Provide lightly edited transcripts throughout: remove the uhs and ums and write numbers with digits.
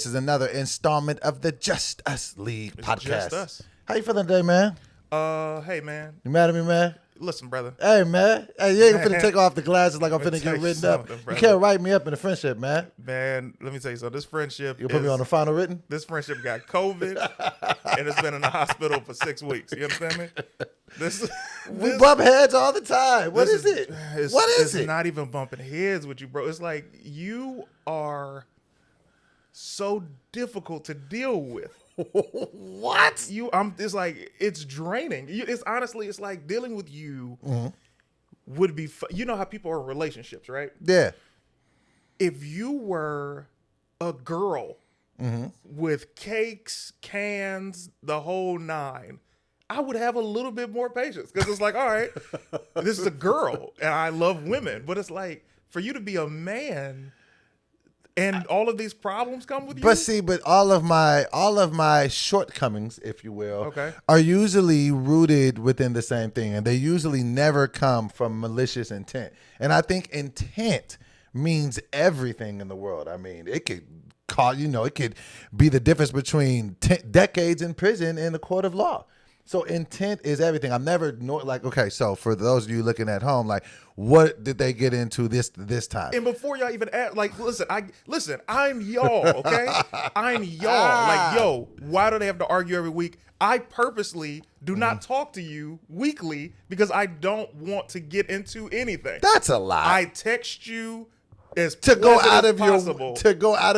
is another installment of the Just Us League podcast. Just Us. How you feeling today, man? Hey, man. You mad at me, man? Listen, brother. Hey, man. Hey, you ain't finna take off the glasses like I'm finna tell get you written up. something, You brother. can't write me up in a friendship, man. Man, let me tell you something. This friendship You put me on the final written? This friendship got COVID, and it's been in the hospital for 6 weeks. You understand me? We bump heads all the time. What is it? What is it? It's not even bumping heads with you, bro. It's like you are so difficult to deal with. What? It's like it's draining. It's honestly, it's like dealing with you Mm-hmm. would be. You know how people are in relationships, right? Yeah. If you were a girl Mm-hmm. with cakes, cans, the whole nine, I would have a little bit more patience because it's like, all right, this is a girl and I love women, but it's like for you to be a man and all of these problems come with you. But see, all of my shortcomings, if you will, Okay. are usually rooted within the same thing, and they usually never come from malicious intent. And I think intent means everything in the world. I mean, it could it could be the difference between decades in prison and the court of law. So intent is everything. I'm never okay. So for those of you looking at home, like, what did they get into this time? And before y'all even ask, like, listen, I'm y'all, okay? I'm y'all. Like, yo, why do they have to argue every week? I purposely do not talk to you weekly because I don't want to get into anything. That's a lie. I text you as to go out as of possible.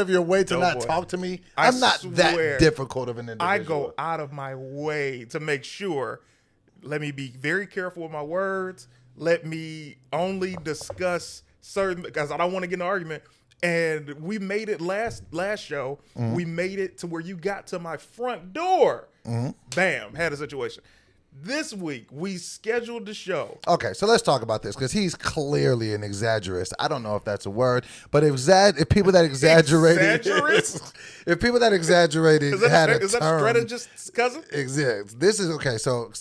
your way to not boy. talk to me. I I'm not swear, that difficult of an individual. I go out of my way to make sure. Let me be very careful with my words. Let me only discuss certain, because I don't want to get in an argument. And we made it last show. Mm-hmm. We made it to where you got to my front door. Mm-hmm. Bam, had a situation. This week, we scheduled the show. Okay, so let's talk about this because he's clearly an exaggerist. I don't know if that's a word, but if people that exaggerated, Exaggerist? if people that exaggerated had a Is that term, strategist's cousin? exists. This is okay. So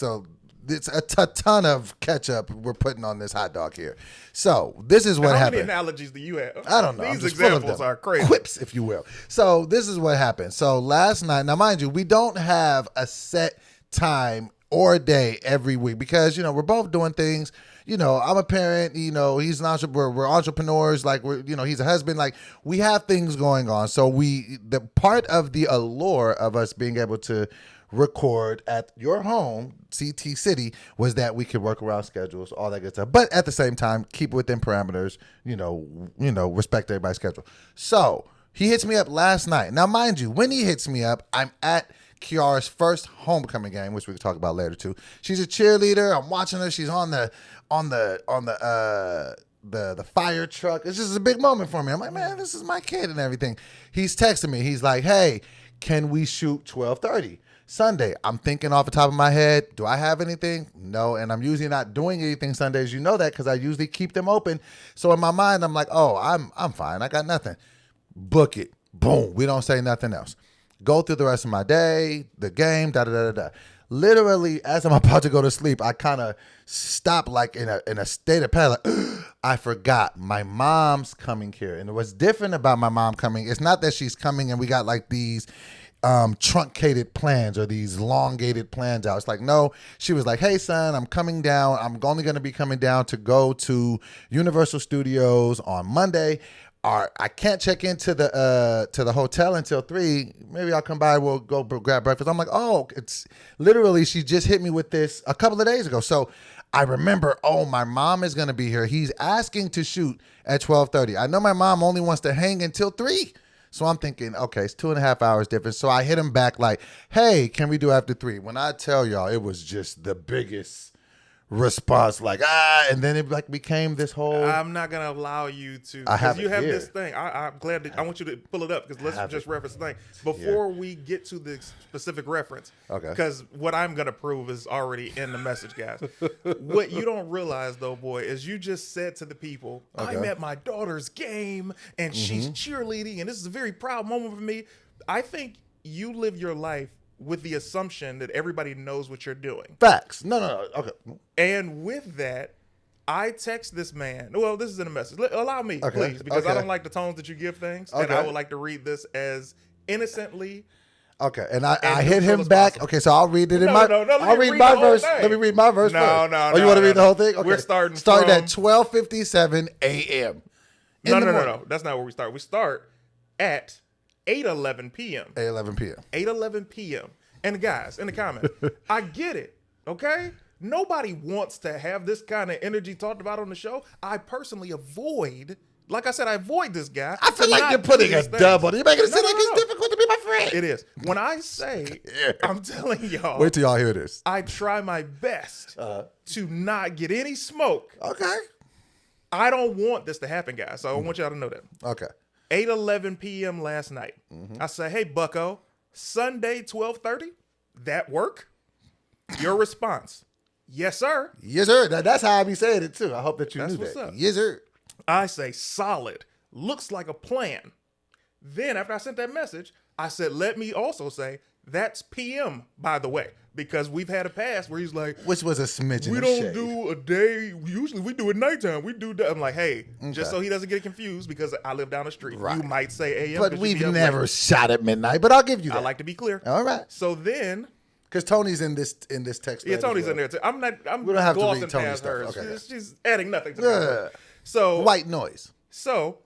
it's a ton of ketchup we're putting on this hot dog here. So this is what How happened. many analogies do you have? I don't know. I'm These just full of examples them. are crazy. Quips, if you will. So this is what happened. So last night, now mind you, we don't have a set time or day every week because, we're both doing things. I'm a parent, he's an entrepreneur. We're entrepreneurs. Like, he's a husband. Like, we have things going on. So the part of the allure of us being able to record at your home, CT City, was that we could work around schedules, all that good stuff. But at the same time, keep within parameters, respect everybody's schedule. So he hits me up last night. Now, mind you, when he hits me up, I'm at Kiara's first homecoming game, which we can talk about later too. She's a cheerleader. I'm watching her. She's on the fire truck. It's just a big moment for me. I'm like, man, this is my kid and everything. He's texting me. He's like, hey, can we shoot 12:30 Sunday? I'm thinking off the top of my head, do I have anything? No, and I'm usually not doing anything Sundays. You know that because I usually keep them open. So in my mind, I'm like, oh, I'm fine. I got nothing. Book it. Boom. We don't say nothing else. Go through the rest of my day, the game, da-da-da-da-da. Literally, as I'm about to go to sleep, I kind of stop like in a state of panic. Like, I forgot my mom's coming here. And what's different about my mom coming, it's not that she's coming and we got like these truncated plans or these elongated plans out. It's like, no, she was like, hey, son, I'm coming down. I'm only going to be coming down to go to Universal Studios on Monday. I can't check into the hotel until 3. Maybe I'll come by. We'll go grab breakfast. I'm like, oh, it's literally, she just hit me with this a couple of days ago. So I remember, oh, my mom is going to be here. He's asking to shoot at 12:30. I know my mom only wants to hang until 3. So I'm thinking, okay, it's 2.5 hours difference. So I hit him back like, hey, can we do after 3? When I tell y'all, it was just the biggest response, like, and then it like became this whole. I'm not gonna allow you to, because you have this thing. I'm glad that I want you to pull it up because let's just reference the thing before we get to the specific reference. Okay. Because what I'm gonna prove is already in the message, guys. What you don't realize though, boy, is you just said to the people, I'm at my daughter's game and she's cheerleading, and this is a very proud moment for me. I think you live your life with the assumption that everybody knows what you're doing. Facts. No. Okay. And with that, I text this man. Well, this is in a message. Allow me, please, because I don't like the tones that you give things. And I would like to read this as innocently. Okay, and I hit him back. Possible. Okay, so I'll read it in my. I'll read read my the whole verse. thing. Let me read my verse No, first. no, Oh, you want to read the whole thing? Okay. We're starting at 12:57 a.m. No. That's not where we start. We start at 8:11 p.m. 8:11 p.m. 8:11 p.m. And guys, in the comment, I get it. Okay. Nobody wants to have this kind of energy talked about on the show. I personally avoid. Like I said, I avoid this guy. I feel like you're putting a dub on it. You're making it seem like it's difficult to be my friend. It is. When I say, I'm telling y'all. Wait till y'all hear this. I try my best to not get any smoke. Okay. I don't want this to happen, guys. So I want y'all to know that. Okay. 8:11 p.m. last night. I say, hey, bucko, Sunday, 12:30, that work? Your response, yes, sir. Yes, sir. That's how I be saying it, too. I hope that you knew what's that. up. Yes, sir. I say, solid. Looks like a plan. Then after I sent that message, I said, let me also say, that's PM, by the way, because we've had a past where he's like, which was a smidgen we of don't shade. do a day. Usually we do it nighttime. We do that. I'm like, hey, just so he doesn't get confused because I live down the street. Right. You might say AM, But you we've be up never late. shot at midnight, but I'll give you that. I like to be clear. All right. So then, because Tony's in this text. yeah, Tony's in there too. I'm We don't have to glossing read Tony's past stuff. her. Okay. She's adding nothing to the So white noise. So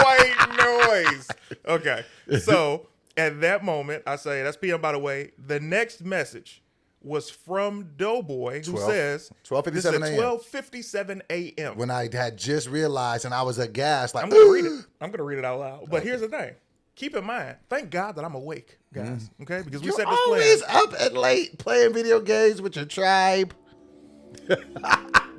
white noise. Okay. So at that moment, I say, that's PM, by the way. The next message was from Doughboy, who says 12:57 a.m. 12:57 a.m. When I had just realized, and I was aghast, like, I'm gonna read it. I'm gonna read it out loud. But here's the thing. Keep in mind, thank God that I'm awake, guys. Okay? Because we You're set this always plan. up at late playing video games with your tribe.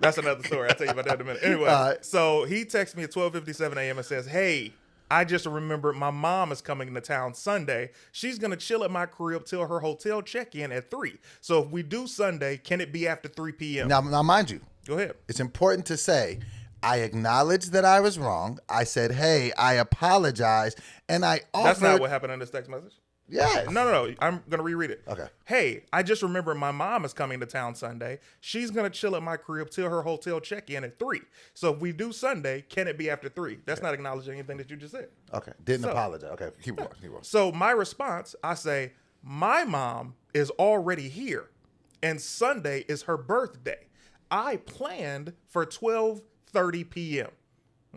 That's another story. I'll tell you about that in a minute. Anyway, so he texts me at 12:57 a.m. and says, hey, I just remembered my mom is coming to town Sunday. She's going to chill at my crib till her hotel check-in at 3. So if we do Sunday, can it be after 3 p.m.? Now, mind you, Go ahead. it's important to say, I acknowledged that I was wrong. I said, hey, I apologize. And I offered. That's not what happened in this text message. Yes. No. I'm going to reread it. Okay. Hey, I just remembered my mom is coming to town Sunday. She's going to chill at my crib till her hotel check-in at 3. So if we do Sunday, can it be after 3? That's not acknowledging anything that you just said. Okay. Didn't apologize. Okay. Keep going. So my response, I say, my mom is already here, and Sunday is her birthday. I planned for 12:30 p.m.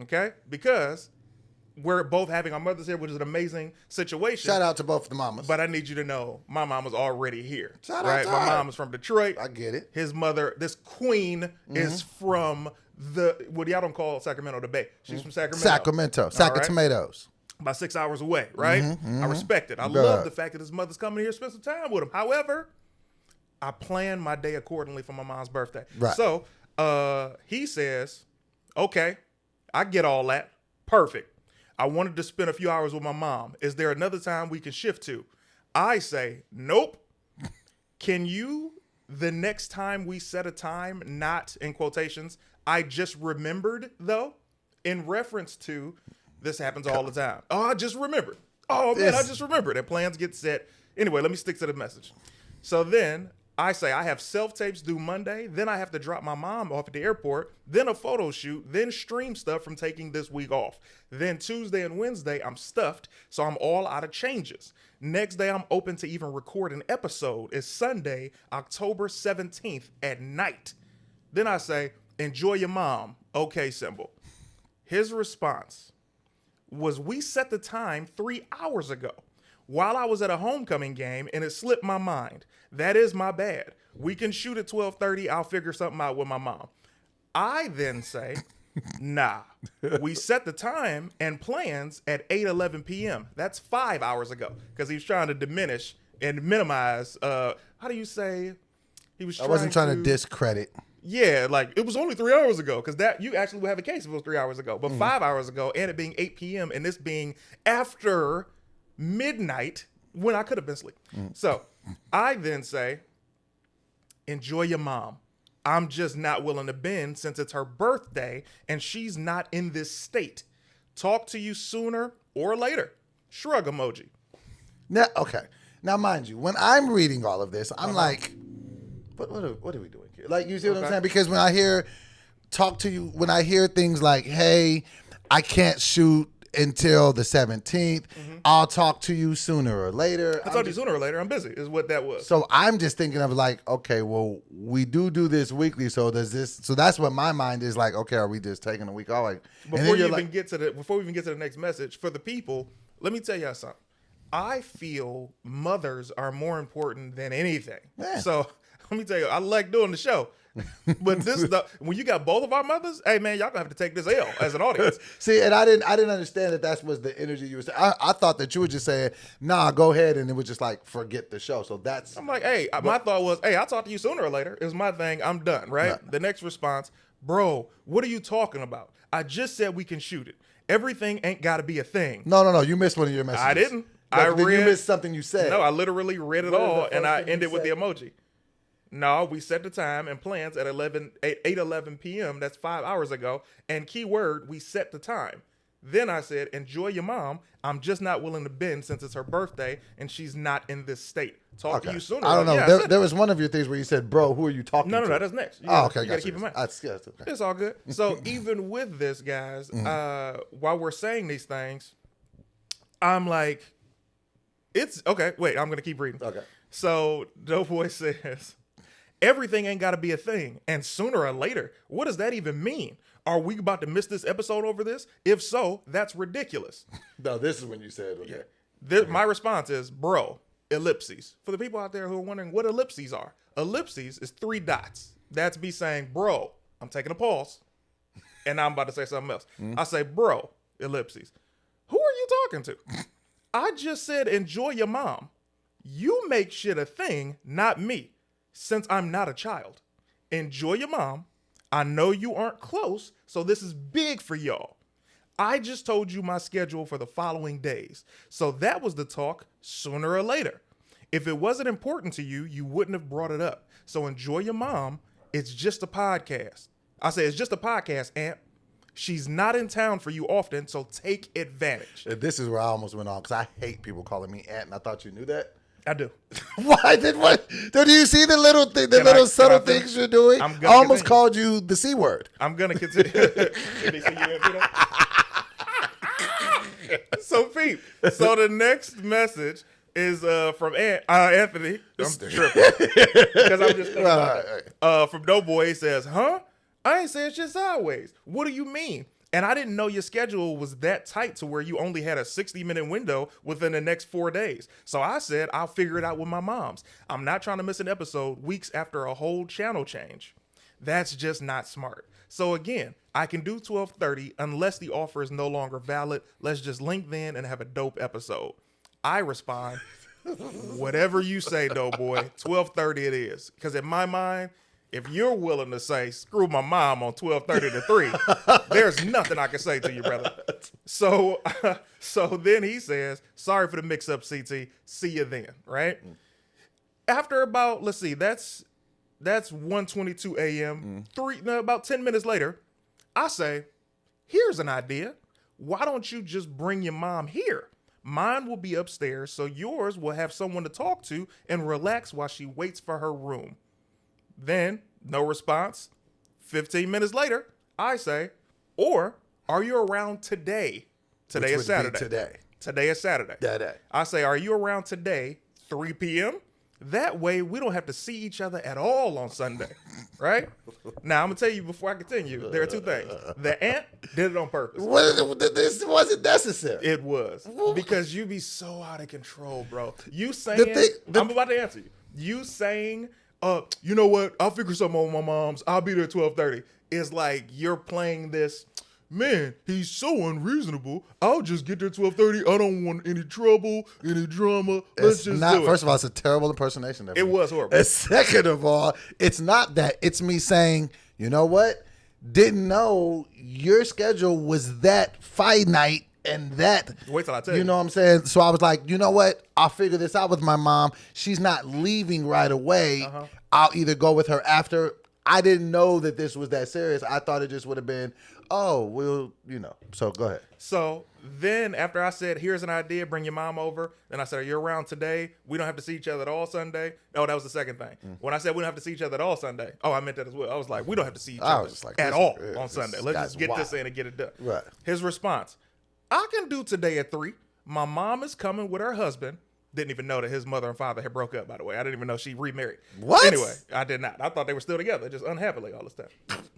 Okay? Because we're both having our mothers here, which is an amazing situation. Shout out to both the mamas. But I need you to know, my mama's already here. Shout right? out to My her. mom is from Detroit. I get it. His mother, this queen, is from what y'all don't call Sacramento, the Bay. She's from Sacramento. Sacramento. Sack of tomatoes. About 6 hours away, right? I respect it. I love the fact that his mother's coming here to spend some time with him. However, I plan my day accordingly for my mom's birthday. Right. So he says, okay, I get all that. Perfect. I wanted to spend a few hours with my mom. Is there another time we can shift to? I say, nope. Can you, the next time we set a time, not in quotations, I just remembered, though, in reference to this happens all the time. Oh, I just remembered. Oh, man, I just remembered. And plans get set. Anyway, let me stick to the message. So then I say I have self-tapes due Monday. Then I have to drop my mom off at the airport. Then a photo shoot. Then stream stuff from taking this week off. Then Tuesday and Wednesday, I'm stuffed. So I'm all out of changes. Next day, I'm open to even record an episode. It's Sunday, October 17th at night. Then I say, enjoy your mom. Okay, symbol. His response was, we set the time 3 hours ago while I was at a homecoming game, and it slipped my mind. That is my bad. We can shoot at 12:30. I'll figure something out with my mom. I then say, nah, we set the time and plans at 8:11 p.m. That's 5 hours ago, because he was trying to diminish and minimize. How do you say? He was. I wasn't trying to discredit. Yeah, like it was only 3 hours ago, because that you actually would have a case if it was 3 hours ago, but 5 hours ago, and it being 8 p.m. and this being after midnight when I could have been asleep. So I then say, enjoy your mom. I'm just not willing to bend since it's her birthday and she's not in this state. Talk to you sooner or later. Shrug emoji. Now, okay. Now, mind you, when I'm reading all of this, I'm like, what are we doing here? Like, you see what I'm saying? Because when I hear talk to you, when I hear things like, hey, I can't shoot until the 17th. I'll talk to you sooner or later. I'll talk to you sooner or later. I'm busy, is what that was. So I'm just thinking of like, okay, well, we do this weekly. So that's what my mind is like, okay, are we just taking a week off? Like, before we even get to the next message, for the people, let me tell y'all something. I feel mothers are more important than anything. Man. So let me tell you, I like doing the show. But when you got both of our mothers, hey man, y'all gonna have to take this L as an audience. See, and I didn't understand that was the energy you were saying. I thought that you were just saying, nah, go ahead, and it was just like forget the show. So I'm like, hey, my thought was, hey, I'll talk to you sooner or later. It was my thing. I'm done, right? The next response, bro, what are you talking about? I just said we can shoot it. Everything ain't gotta be a thing. No, you missed one of your messages. I didn't. You missed something you said. No, I literally read it all, and I ended with the emoji. No, we set the time and plans at 8:11 p.m. That's 5 hours ago. And keyword, we set the time. Then I said, enjoy your mom. I'm just not willing to bend since it's her birthday and she's not in this state. Talk to you sooner. I don't know. Yeah, there was one of your things where you said, bro, who are you talking to? No, that's next. Okay. You got to keep in mind. It's all good. So even with this, guys, while we're saying these things, I'm like, it's okay. Wait, I'm going to keep reading. Okay. So Doughboy says, everything ain't got to be a thing. And sooner or later, what does that even mean? Are we about to miss this episode over this? If so, that's ridiculous. No, this is when you said, okay. My response is, bro, ellipses. For the people out there who are wondering what ellipses are, ellipses is 3 dots. That's me saying, bro, I'm taking a pause, and I'm about to say something else. I say, bro, ellipses. Who are you talking to? I just said, enjoy your mom. You make shit a thing, not me. Since I'm not a child, enjoy your mom. I know you aren't close, so this is big for y'all. I just told you my schedule for the following days. So that was the talk sooner or later. If it wasn't important to you, you wouldn't have brought it up. So enjoy your mom. It's just a podcast. I say it's just a podcast, Aunt. She's not in town for you often, so take advantage. This is where I almost went on because I hate people calling me Aunt, and I thought you knew that. I do. Why did what? Do you see the little thing, subtle things you're doing? I almost called you the C word. I'm gonna continue. So Pete. So the next message is from Anthony. I'm tripping because I'm just thinking about that. From Doughboy, he says, "Huh? I ain't saying shit sideways. What do you mean? And I didn't know your schedule was that tight to where you only had a 60-minute window within the next 4 days. So I said, I'll figure it out with my moms. I'm not trying to miss an episode weeks after a whole channel change. That's just not smart. So again, I can do 12:30 unless the offer is no longer valid. Let's just link then and have a dope episode. I respond, whatever you say, Doughboy, 12:30 it is. Because in my mind, if you're willing to say, screw my mom on 12:30 to 3, there's nothing I can say to you, brother. So then he says, sorry for the mix-up, CT. See you then, right? After about, let's see, that's 1:22 a.m. About 10 minutes later, I say, here's an idea. Why don't you just bring your mom here? Mine will be upstairs, so yours will have someone to talk to and relax while she waits for her room. Then, no response. 15 minutes later, I say, or are you around today? Today is Saturday. Today is Saturday. I say, are you around today, 3 p.m.? That way, we don't have to see each other at all on Sunday, right? Now, I'm going to tell you before I continue, there are 2 things. The aunt did it on purpose. This wasn't necessary. It was. Because you be so out of control, bro. You saying, I'm about to answer you. You saying, you know what? I'll figure something out with my mom's. I'll be there at 12:30. It's like you're playing this, man, he's so unreasonable. I'll just get there at 12:30. I don't want any trouble, any drama. Let's just do it. First of all, it's a terrible impersonation. It was horrible. And second of all, it's not that. It's me saying, you know what? Didn't know your schedule was that finite and that. Wait till I tell you. You know what I'm saying? So I was like, you know what? I'll figure this out with my mom. She's not leaving right away. I'll either go with her after. I didn't know that this was that serious. I thought it just would have been, oh, we'll, So go ahead. So then after I said, here's an idea, bring your mom over. Then I said, are you around today? We don't have to see each other at all Sunday. No, that was the second thing. When I said we don't have to see each other at all Sunday, I meant that as well. I was like, we don't have to see each other at all on Sunday. Let's just get this in and get it done. Right. His response, I can do today at 3. My mom is coming with her husband. Didn't even know that his mother and father had broke up, by the way. I didn't even know she remarried. What? Anyway, I did not. I thought they were still together, just unhappily all this time.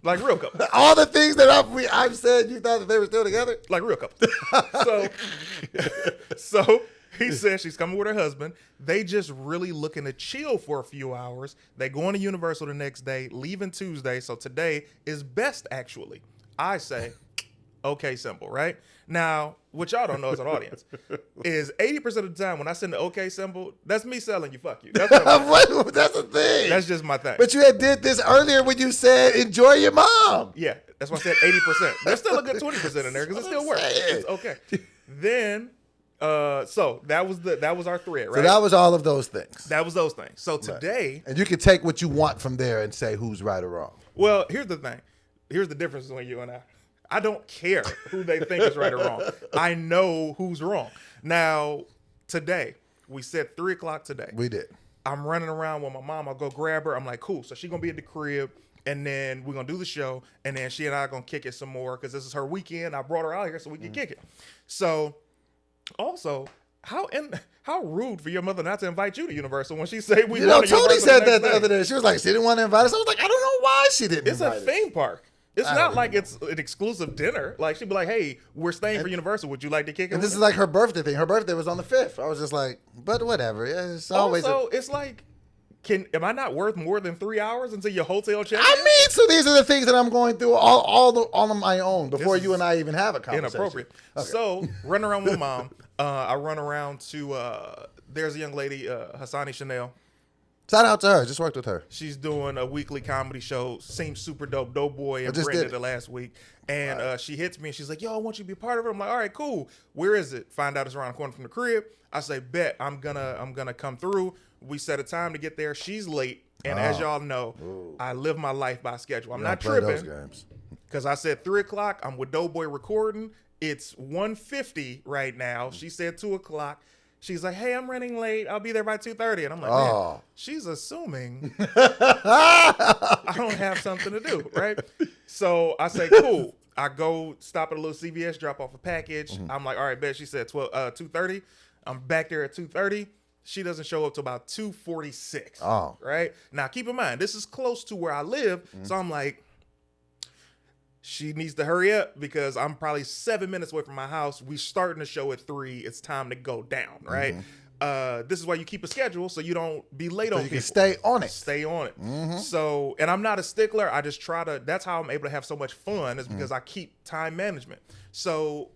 Like real couple. All the things that I've said, you thought that they were still together? Like real couple. So he says she's coming with her husband. They just really looking to chill for a few hours. They going to Universal the next day, leaving Tuesday. So today is best, actually. I say, okay, symbol, right? Now, what y'all don't know as an audience is 80% of the time when I send the okay symbol, that's me selling you, fuck you. That's That's the thing. That's just my thing. But you had did this earlier when you said enjoy your mom. Yeah, that's why I said 80%. There's still a good 20% in there because it still works. It's okay. Then, so that was our thread, right? So that was all of those things. That was those things. So today, and you can take what you want from there and say who's right or wrong. Well, here's the thing. Here's the difference between you and I. I don't care who they think is right or wrong. I know who's wrong. Now, today, we said 3 o'clock today. We did. I'm running around with my mom. I'll go grab her. I'm like, cool. So she's going to be at the crib, and then we're going to do the show, and then she and I are going to kick it some more because this is her weekend. I brought her out here so we can kick it. So, also, how rude for your mother not to invite you to Universal when she said we going to Universal. Tony said that the other day. She was like, she didn't want to invite us. I was like, I don't know why she didn't invite us. It's a theme park. It's not like it's an exclusive dinner. Like, she'd be like, hey, we're staying for Universal. Would you like to kick it? And this is like her birthday thing. Her birthday was on the 5th. I was just like, but whatever. It's always. Also, it's like, am I not worth more than 3 hours until your hotel check? I mean, so these are the things that I'm going through all on my own before you and I even have a conversation. Inappropriate. Okay. So, run around with mom. I run around to, there's a young lady, Hassani Chanel. Shout out to her. Just worked with her. She's doing a weekly comedy show. Seems super dope. Dope Boy and Brenda the last week. And she hits me and she's like, yo, I want you to be a part of it. I'm like, all right, cool. Where is it? Find out it's around the corner from the crib. I say, bet. I'm gonna come through. We set a time to get there. She's late. And as y'all know, I live my life by schedule. I'm not tripping. Because I said 3 o'clock. I'm with Dope Boy recording. It's 1:50 right now. She said 2 o'clock. She's like, hey, I'm running late. I'll be there by 2:30. And I'm like, man, she's assuming I don't have something to do, right? So I say, cool. I go stop at a little CVS, drop off a package. I'm like, all right, bet. She said 2:30. I'm back there at 2:30. She doesn't show up till about 2:46. Oh. Right? Now, keep in mind, this is close to where I live. So I'm like, she needs to hurry up because I'm probably 7 minutes away from my house. We starting the show at 3. It's time to go down, right? This is why you keep a schedule so you don't be late on people. You can stay on it. Stay on it. So, and I'm not a stickler. I just try to, that's how I'm able to have so much fun is because I keep time management. So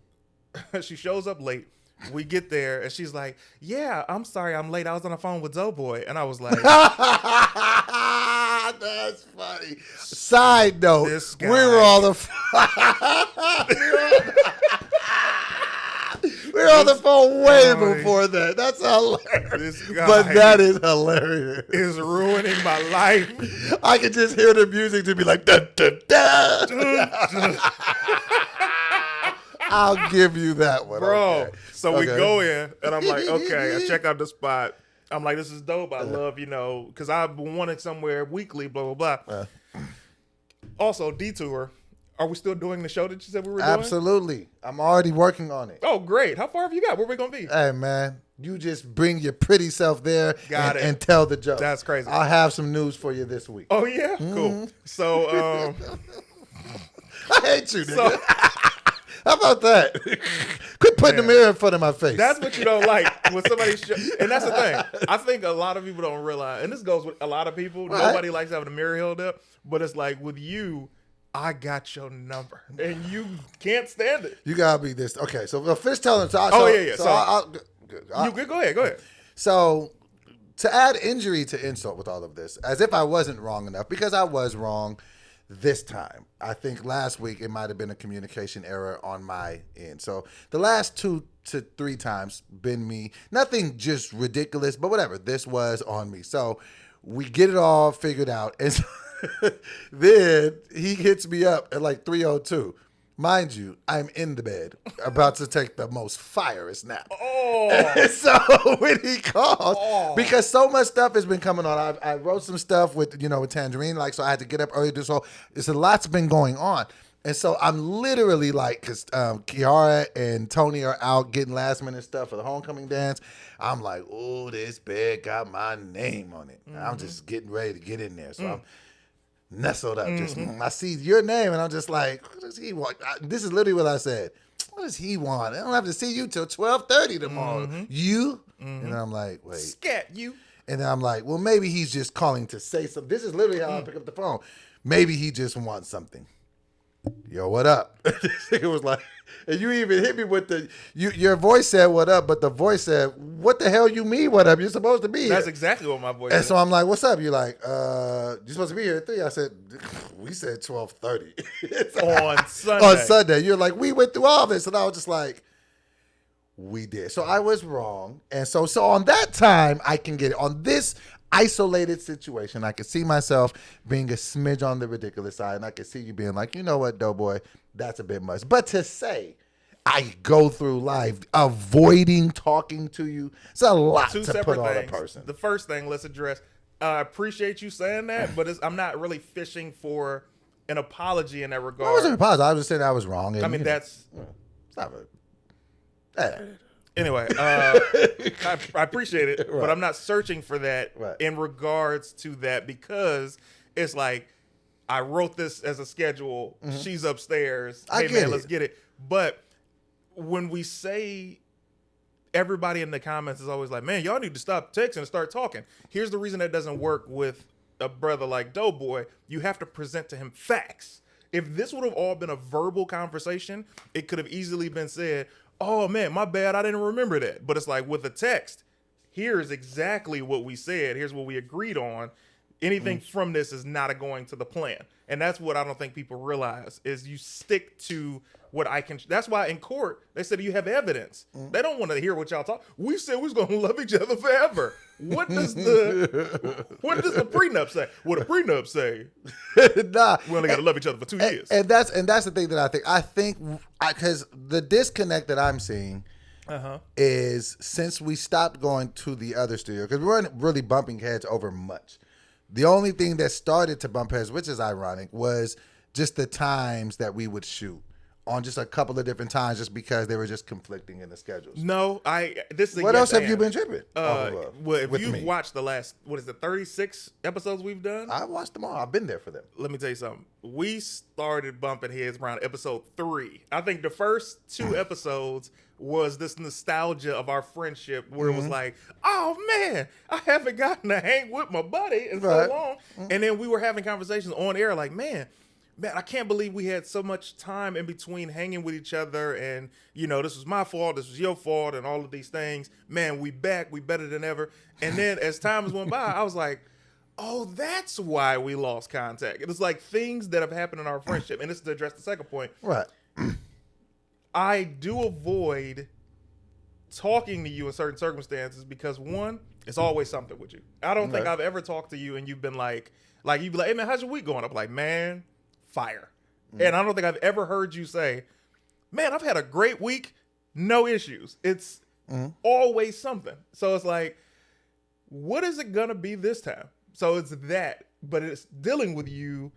she shows up late. We get there and she's like, yeah, I'm sorry I'm late. I was on the phone with Doughboy. And I was like, that's funny. Side note, we were all the we were on the phone way before that. That's hilarious. But that is hilarious. Is ruining my life. I could just hear the music to be like, da, da, da. I'll give you that one. Bro. Okay. So we go in and I'm like, okay, I check out the spot. I'm like, this is dope. I love, because I've been wanting somewhere weekly, blah, blah, blah. Also, Detour. Are we still doing the show that you said we were doing? Absolutely. I'm already working on it. Oh, great. How far have you got? Where are we going to be? Hey, man. You just bring your pretty self there and tell the joke. That's crazy. I'll have some news for you this week. Oh, yeah? Cool. So, I hate you, nigga. How about that? Quit putting the mirror in front of my face. That's what you don't like when somebody and that's the thing. I think a lot of people don't realize, and this goes with a lot of people. Right. Nobody likes having a mirror held up, but it's like with you, I got your number, and you can't stand it. You gotta be this. Okay, so finish telling. So, yeah. You good? Go ahead. So to add injury to insult with all of this, as if I wasn't wrong enough, because I was wrong this time. I think last week it might have been a communication error on my end. So the last 2 to 3 times been me. Nothing just ridiculous, but whatever. This was on me. So we get it all figured out. And so then he hits me up at like 3:02. Mind you, I'm in the bed, about to take the most fierest nap. So when he calls, because so much stuff has been coming on, I wrote some stuff with with Tangerine, so I had to get up early. So it's a lot's been going on, And so I'm literally like, because Kiara and Tony are out getting last minute stuff for the homecoming dance. I'm like, oh, this bed got my name on it. I'm just getting ready to get in there. So I'm nestled up. Just I see your name, and I'm just like, what does he want? This is literally what I said. What does he want? I don't have to see you till 12:30 tomorrow. You? And I'm like, wait. Scat you. And then I'm like, well, maybe he's just calling to say something. This is literally how I pick up the phone. Maybe he just wants something. Yo, what up? It was like, and you even hit me with your voice said what up, but the voice said, what the hell you mean what up? You're supposed to be here. That's exactly what my voice said. And so I'm like, what's up? You're like, you're supposed to be here at 3. I said, we said 12:30. On Sunday. On Sunday. You're like, we went through all this. And I was just like, we did. So I was wrong. And so on that time, I can get it. On this isolated situation, I could see myself being a smidge on the ridiculous side, and I could see you being like, you know what, Doughboy, that's a bit much. But to say I go through life avoiding talking to you, it's a lot to put on a person. The first thing, let's address, I appreciate you saying that, but I'm not really fishing for an apology in that regard. I wasn't apologizing. I was just saying I was wrong. And, I mean, it's not Anyway, I appreciate it, right. but I'm not searching for that right. in regards to that, because it's like, I wrote this as a schedule. She's upstairs. Hey, man, let's get it. But when we say, everybody in the comments is always like, man, y'all need to stop texting and start talking. Here's the reason that doesn't work with a brother like Doughboy. You have to present to him facts. If this would have all been a verbal conversation, it could have easily been said, oh, man, my bad, I didn't remember that. But it's like, with a text, here's exactly what we said. Here's what we agreed on. Anything from this is not going to the plan. And that's what I don't think people realize, is you stick to what I can. That's why in court, they said you have evidence. They don't want to hear what y'all talk. We said we was going to love each other forever. What does the prenup say? What the prenup say? Nah, we only got to love each other for 2 years. And that's the thing that I think because the disconnect that I'm seeing is, since we stopped going to the other studio, because we weren't really bumping heads over much. The only thing that started to bump heads, which is ironic, was just the times that we would shoot on just a couple of different times, just because they were just conflicting in the schedules. No, this is what else have you been tripping? Well, if you've watched the last, 36 episodes we've done? I watched them all. I've been there for them. Let me tell you something. We started bumping heads around episode 3. I think the first 2 episodes was this nostalgia of our friendship, where it was like, oh man, I haven't gotten to hang with my buddy in so long. And then we were having conversations on air like, man, I can't believe we had so much time in between hanging with each other, and this was my fault, this was your fault, and all of these things. Man, we back, we better than ever. And then as time went by, I was like, oh, that's why we lost contact. It was like things that have happened in our friendship, and this is to address the second point. Right. I do avoid talking to you in certain circumstances because, one, it's always something with you. I don't think I've ever talked to you and you've been like you'd be like, hey man, how's your week going? I'm like, man, fire. And I don't think I've ever heard you say, man, I've had a great week, no issues. It's always something. So it's like, what is it gonna be this time? So it's that, but it's dealing with you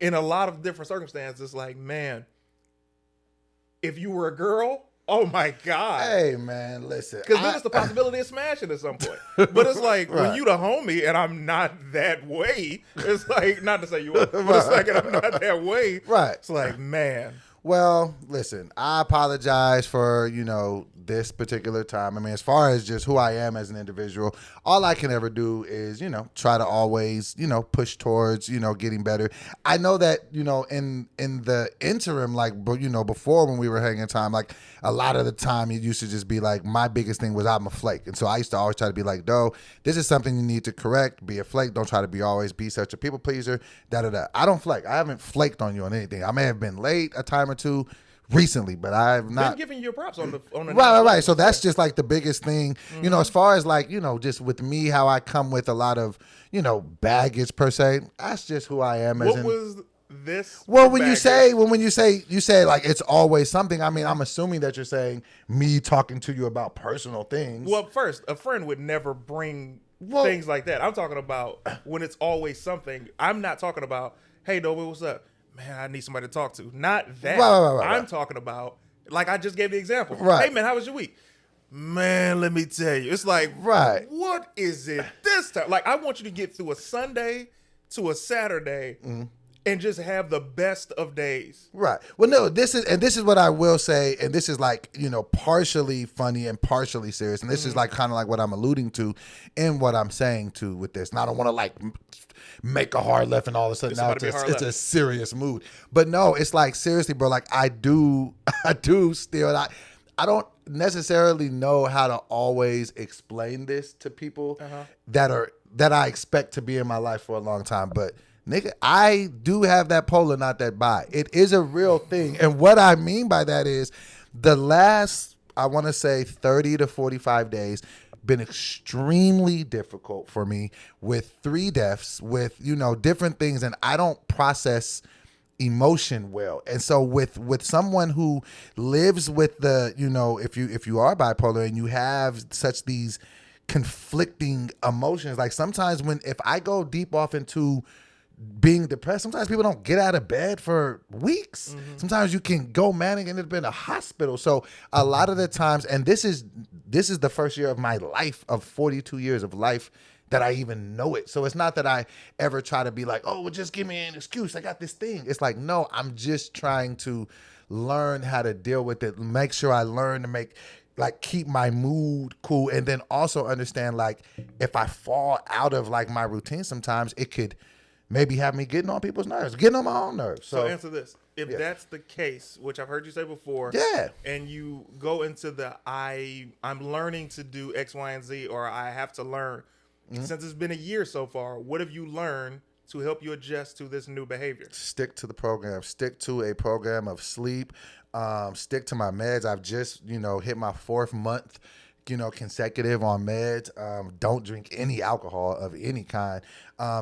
in a lot of different circumstances. Like, man, if you were a girl, oh my God. Hey man, listen. Because then it's the possibility of smashing at some point. But it's like, when you the homie and I'm not that way, it's like, not to say you are, but it's like, I'm not that way. Right. It's like, man. Well, listen, I apologize for, this particular time. I mean, as far as just who I am as an individual, all I can ever do is, try to always, push towards, getting better. I know that, in the interim, like, before when we were hanging time, like a lot of the time it used to just be like, my biggest thing was I'm a flake. And so I used to always try to be like, Doe, this is something you need to correct. Be a flake. Don't try to always be such a people pleaser. I don't flake. I haven't flaked on you on anything. I may have been late a time or two recently, but I've not been giving you props on the right. So that's just like the biggest thing, as far as like, just with me, how I come with a lot of, baggage per se. That's just who I am. What was this? Well, when you say like it's always something, I mean, I'm assuming that you're saying me talking to you about personal things. Well, first, a friend would never bring things like that. I'm talking about when it's always something. I'm not talking about, hey, Dobie, what's up? man, I need somebody to talk to. Not that. Right. I'm talking about, like I just gave the example. Right. Hey, man, how was your week? Man, let me tell you. It's like, Right. what is it this time? Like, I want you to get through a Sunday to a Saturday and just have the best of days. Right. Well, no, this is what I will say, and this is like, partially funny and partially serious, and this is like kind of like what I'm alluding to in what I'm saying too with this. And I don't want to like make a hard left and all of a sudden now it's a serious mood. But no, it's like seriously, bro. Like I do still. I don't necessarily know how to always explain this to people that I expect to be in my life for a long time, but. Nigga, I do have that polar, not that bi. It is a real thing. And what I mean by that is the last, I want to say 30 to 45 days, been extremely difficult for me with 3 deaths, with, different things. And I don't process emotion well. And so with someone who lives with the, if you are bipolar and you have such these conflicting emotions, like sometimes if I go deep off into being depressed, sometimes people don't get out of bed for weeks. Sometimes you can go manic and it's been a hospital. So a lot of the times, and this is the first year of my life, of 42 years of life, that I even know it. So it's not that I ever try to be like, oh, well, just give me an excuse, I got this thing. It's like, no, I'm just trying to learn how to deal with it, make sure I learn to keep my mood cool, and then also understand, like, if I fall out of like my routine sometimes, it could maybe have me getting on people's nerves, getting on my own nerves. So answer this. If that's the case, which I've heard you say before, and you go into the I'm learning to do X, Y, and Z, or I have to learn, since it's been a year so far, what have you learned to help you adjust to this new behavior? Stick to the program. Stick to a program of sleep. Stick to my meds. I've just, hit my 4th month consecutive on meds. Don't drink any alcohol of any kind.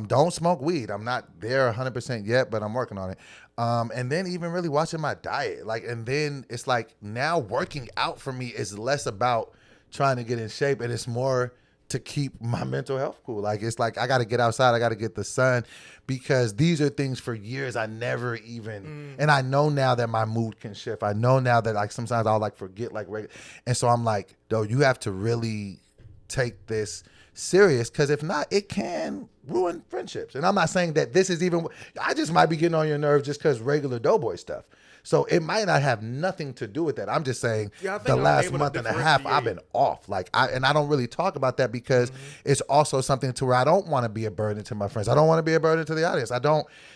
Don't smoke weed. I'm not there 100% yet, but I'm working on it. And then even really watching my diet. And then it's like now working out for me is less about trying to get in shape, and it's more to keep my mental health cool. It's like I got to get outside. I got to get the sun, because these are things for years I never even, and I know now that my mood can shift. I know now that sometimes I'll forget regular. And so I'm like, though, you have to really take this serious, because if not, it can ruin friendships. And I'm not saying that this is even, I just might be getting on your nerves just because regular doughboy stuff. So it might not have nothing to do with that. I'm just saying the last month and a half I've been off. I don't really talk about that because it's also something to where I don't want to be a burden to my friends. I don't want to be a burden to the audience.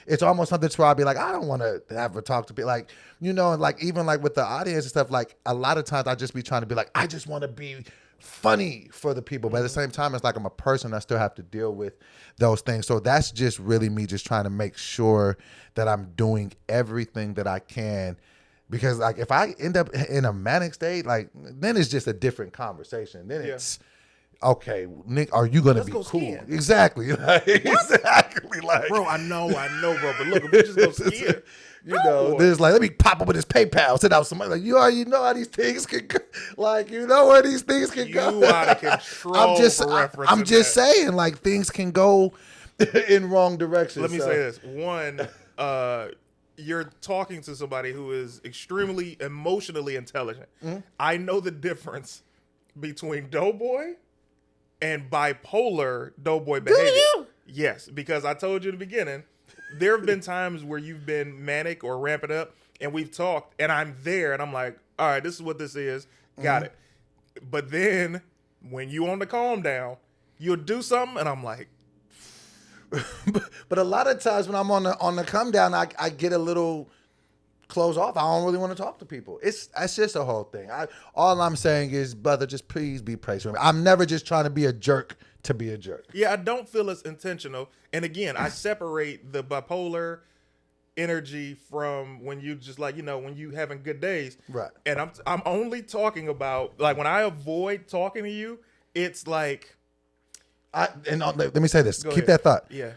It's almost something to where I'll be like, I don't want to ever talk to people. And even with the audience and stuff, a lot of times I just be trying to be like, I just want to be funny for the people. But at the same time, it's like I'm a person. I still have to deal with those things. So that's just really me just trying to make sure that I'm doing everything that I can. Because if I end up in a manic state, then it's just a different conversation. Then it's, okay, Nick, are you going to be cool? Skiing. Exactly. Exactly. Bro, I know, bro. But look, if we just go skiing. There's let me pop up with this PayPal, send out some money. You already know how these things can go. You know where these things can go. You out of control. I'm just saying, things can go in wrong directions. Let me say this. One, you're talking to somebody who is extremely emotionally intelligent. I know the difference between doughboy and bipolar doughboy behavior. Do you? Yes, because I told you in the beginning, there have been times where you've been manic or ramping up, and we've talked, and I'm there, and I'm like, all right, this is what this is. Got it. But then when you on the calm down, you'll do something, and I'm like. But a lot of times when I'm on the come down, I get a little close off. I don't really want to talk to people. It's just a whole thing. All I'm saying is, brother, just please be patient with me. I'm never just trying to be a jerk to be a jerk. Yeah, I don't feel it's intentional. And again, I separate the bipolar energy from when you just when you having good days. Right. And I'm only talking about when I avoid talking to you, it's like. Let me say this. Keep that thought. Yeah.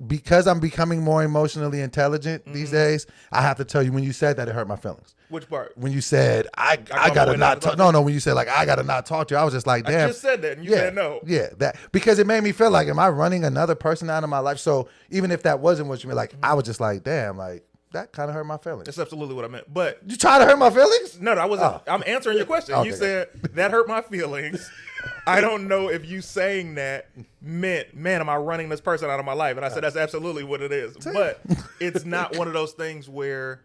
Because I'm becoming more emotionally intelligent these days, I have to tell you, when you said that, it hurt my feelings. Which part? When you said I gotta not talk. No, when you said I gotta not talk to you, I was just like, damn. I just said that, and you said no. Yeah, that because it made me feel like, am I running another person out of my life? So even if that wasn't what you meant, I was just like, damn, that kind of hurt my feelings. That's absolutely what I meant. But you trying to hurt my feelings? No, I wasn't. Oh. I'm answering your question. Okay, you said that hurt my feelings. I don't know if you saying that meant, man, am I running this person out of my life? And I said, that's absolutely what it is. But it's not one of those things where,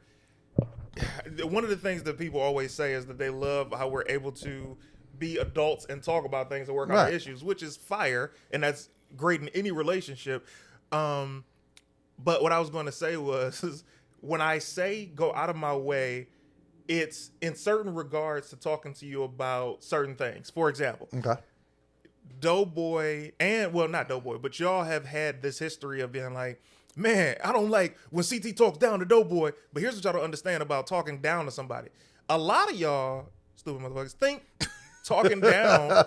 one of the things that people always say is that they love how we're able to be adults and talk about things and work on our issues, which is fire. And that's great in any relationship. But what I was going to say was, when I say go out of my way, it's in certain regards to talking to you about certain things. For example, Doughboy not Doughboy, but y'all have had this history of being like, man, I don't like when CT talks down to Doughboy, but here's what y'all don't understand about talking down to somebody. A lot of y'all, stupid motherfuckers, think talking down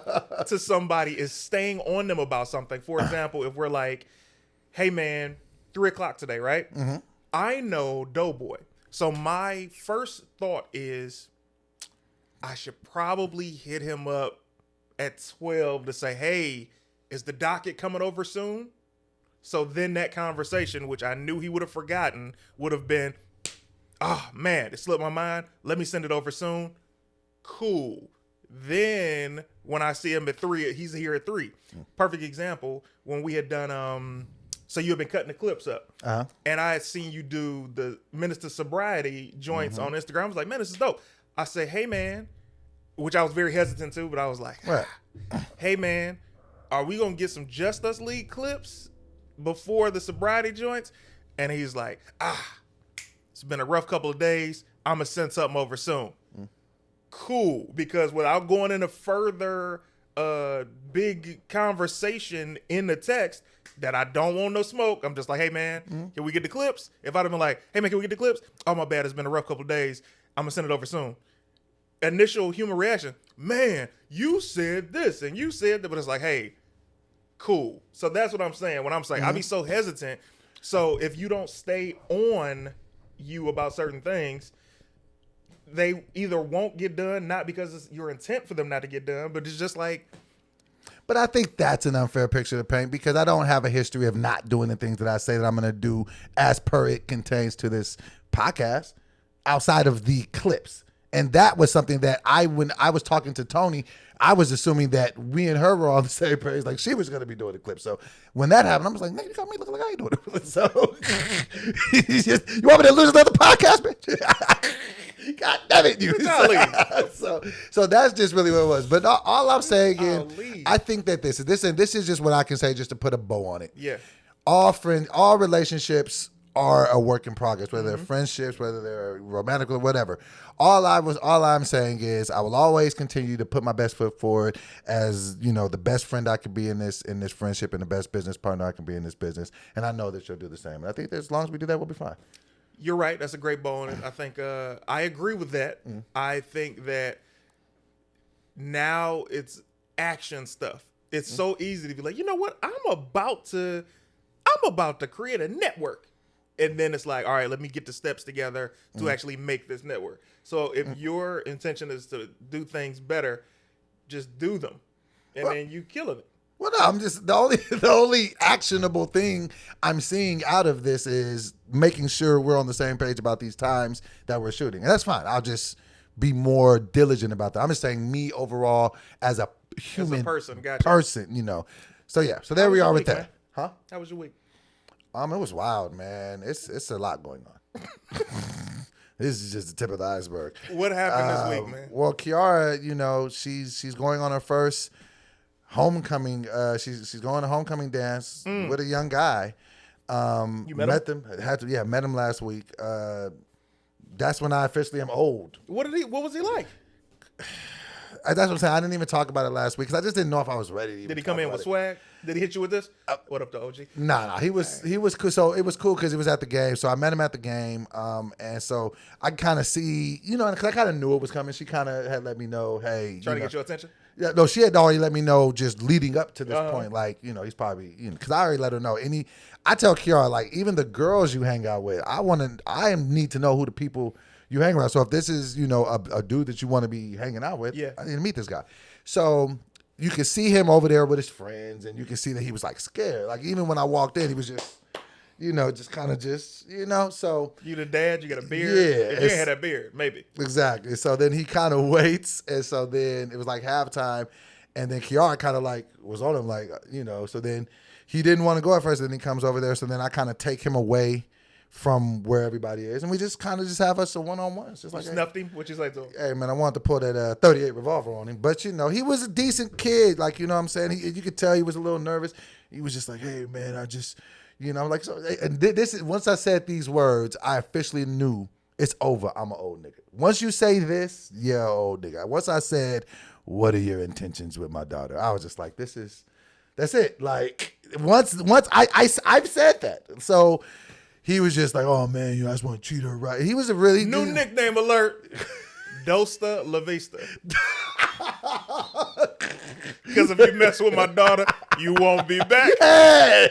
to somebody is staying on them about something. For example, if we're like, hey man, 3:00 today, right? Mm-hmm. I know Doughboy. So my first thought is I should probably hit him up at 12 to say, hey, is the docket coming over soon? So then that conversation, which I knew he would have forgotten, would have been, man, it slipped my mind. Let me send it over soon. Cool. Then when I see him at 3, he's here at 3. Perfect example, when we had done so you have been cutting the clips up. And I had seen you do the Minister Sobriety joints on Instagram. I was like, man, this is dope. I say, hey, man, which I was very hesitant to, but I was like, hey, man, are we going to get some Just Us League clips before the sobriety joints? And he's like, it's been a rough couple of days. I'm going to send something over soon. Cool. Because without going into further big conversation in the text, that I don't want no smoke. I'm just like, hey, man, can we get the clips? If I'd have been like, hey, man, can we get the clips? Oh, my bad. It's been a rough couple of days. I'm going to send it over soon. Initial human reaction, man, you said this and you said that. But it's like, hey, cool. So that's what I'm saying. When I'm saying, I be so hesitant. So if you don't stay on you about certain things, they either won't get done, not because it's your intent for them not to get done, but it's just like, but I think that's an unfair picture to paint because I don't have a history of not doing the things that I say that I'm going to do as per it contains to this podcast outside of the clips. And that was something that when I was talking to Tony, I was assuming that we and her were on the same page, like she was going to be doing the clip. So when that happened, I was like, nigga, you got me looking like I ain't doing it. So you want me to lose another podcast, bitch? God damn it, you. So that's just really what it was. But all I'm saying is, I think that this is just what I can say just to put a bow on it. Yeah. All relationships are a work in progress, whether they're friendships, whether they're romantic or whatever. All I'm saying is I will always continue to put my best foot forward as, the best friend I can be in this friendship and the best business partner I can be in this business. And I know that you'll do the same. And I think that as long as we do that, we'll be fine. You're right. That's a great bonus. I think I agree with that. I think that now it's action stuff. It's so easy to be like, you know what? I'm about to create a network. And then it's like, all right, let me get the steps together to actually make this network. So if your intention is to do things better, just do them. And then you killing it. Well, no, I'm just the only actionable thing I'm seeing out of this is making sure we're on the same page about these times that we're shooting. And that's fine. I'll just be more diligent about that. I'm just saying me overall as a human person, So yeah, so there we are with that. Man? Huh? How was your week? It was wild, man. It's a lot going on. This is just the tip of the iceberg. What happened this week, man? Well, Kiara, she's going on her first homecoming. She's going to homecoming dance with a young guy. You met him? Met him last week. That's when I officially am old. What was he like? That's what I'm saying. I didn't even talk about it last week because I just didn't know if I was ready to even Did he come in with swag? Did he hit you with this? What up to OG? No. He was cool. So it was cool because he was at the game. So I met him at the game. And so I kind of see, because I kind of knew it was coming. She kind of had let me know, hey. Trying to get your attention? Yeah, no, she had already let me know just leading up to this point. Like, he's probably, because I already let her know. I tell Kiara, like, even the girls you hang out with, I need to know who the people you hang around. So if this is, a dude that you want to be hanging out with, I need to meet this guy. So you can see him over there with his friends, and you can see that he was like scared. Like even when I walked in, he was just, just kind of so. You the dad, you got a beard. Yeah. If you ain't had that beard, maybe. Exactly. So then he kind of waits. And so then it was like halftime. And then Kiara kind of like was on him like, so then he didn't want to go at first. And then he comes over there. So then I kind of take him away from where everybody is. And we just kind of just have us a one-on-one. It's just like, snuffed him? What you say to him? Hey, man, I wanted to pull that 38 revolver on him. But, he was a decent kid. Like, you know what I'm saying? You could tell he was a little nervous. He was just like, hey, man, I just, like, so. And this is, once I said these words, I officially knew it's over. I'm an old nigga. Once you say this, yeah, old nigga. Once I said, what are your intentions with my daughter? I was just like, that's it. Like, once I've said that. So, he was just like, oh, man, I just want to treat her right. He was a really... New nickname alert. Dosta La Vista. Because if you mess with my daughter, you won't be back. Hey!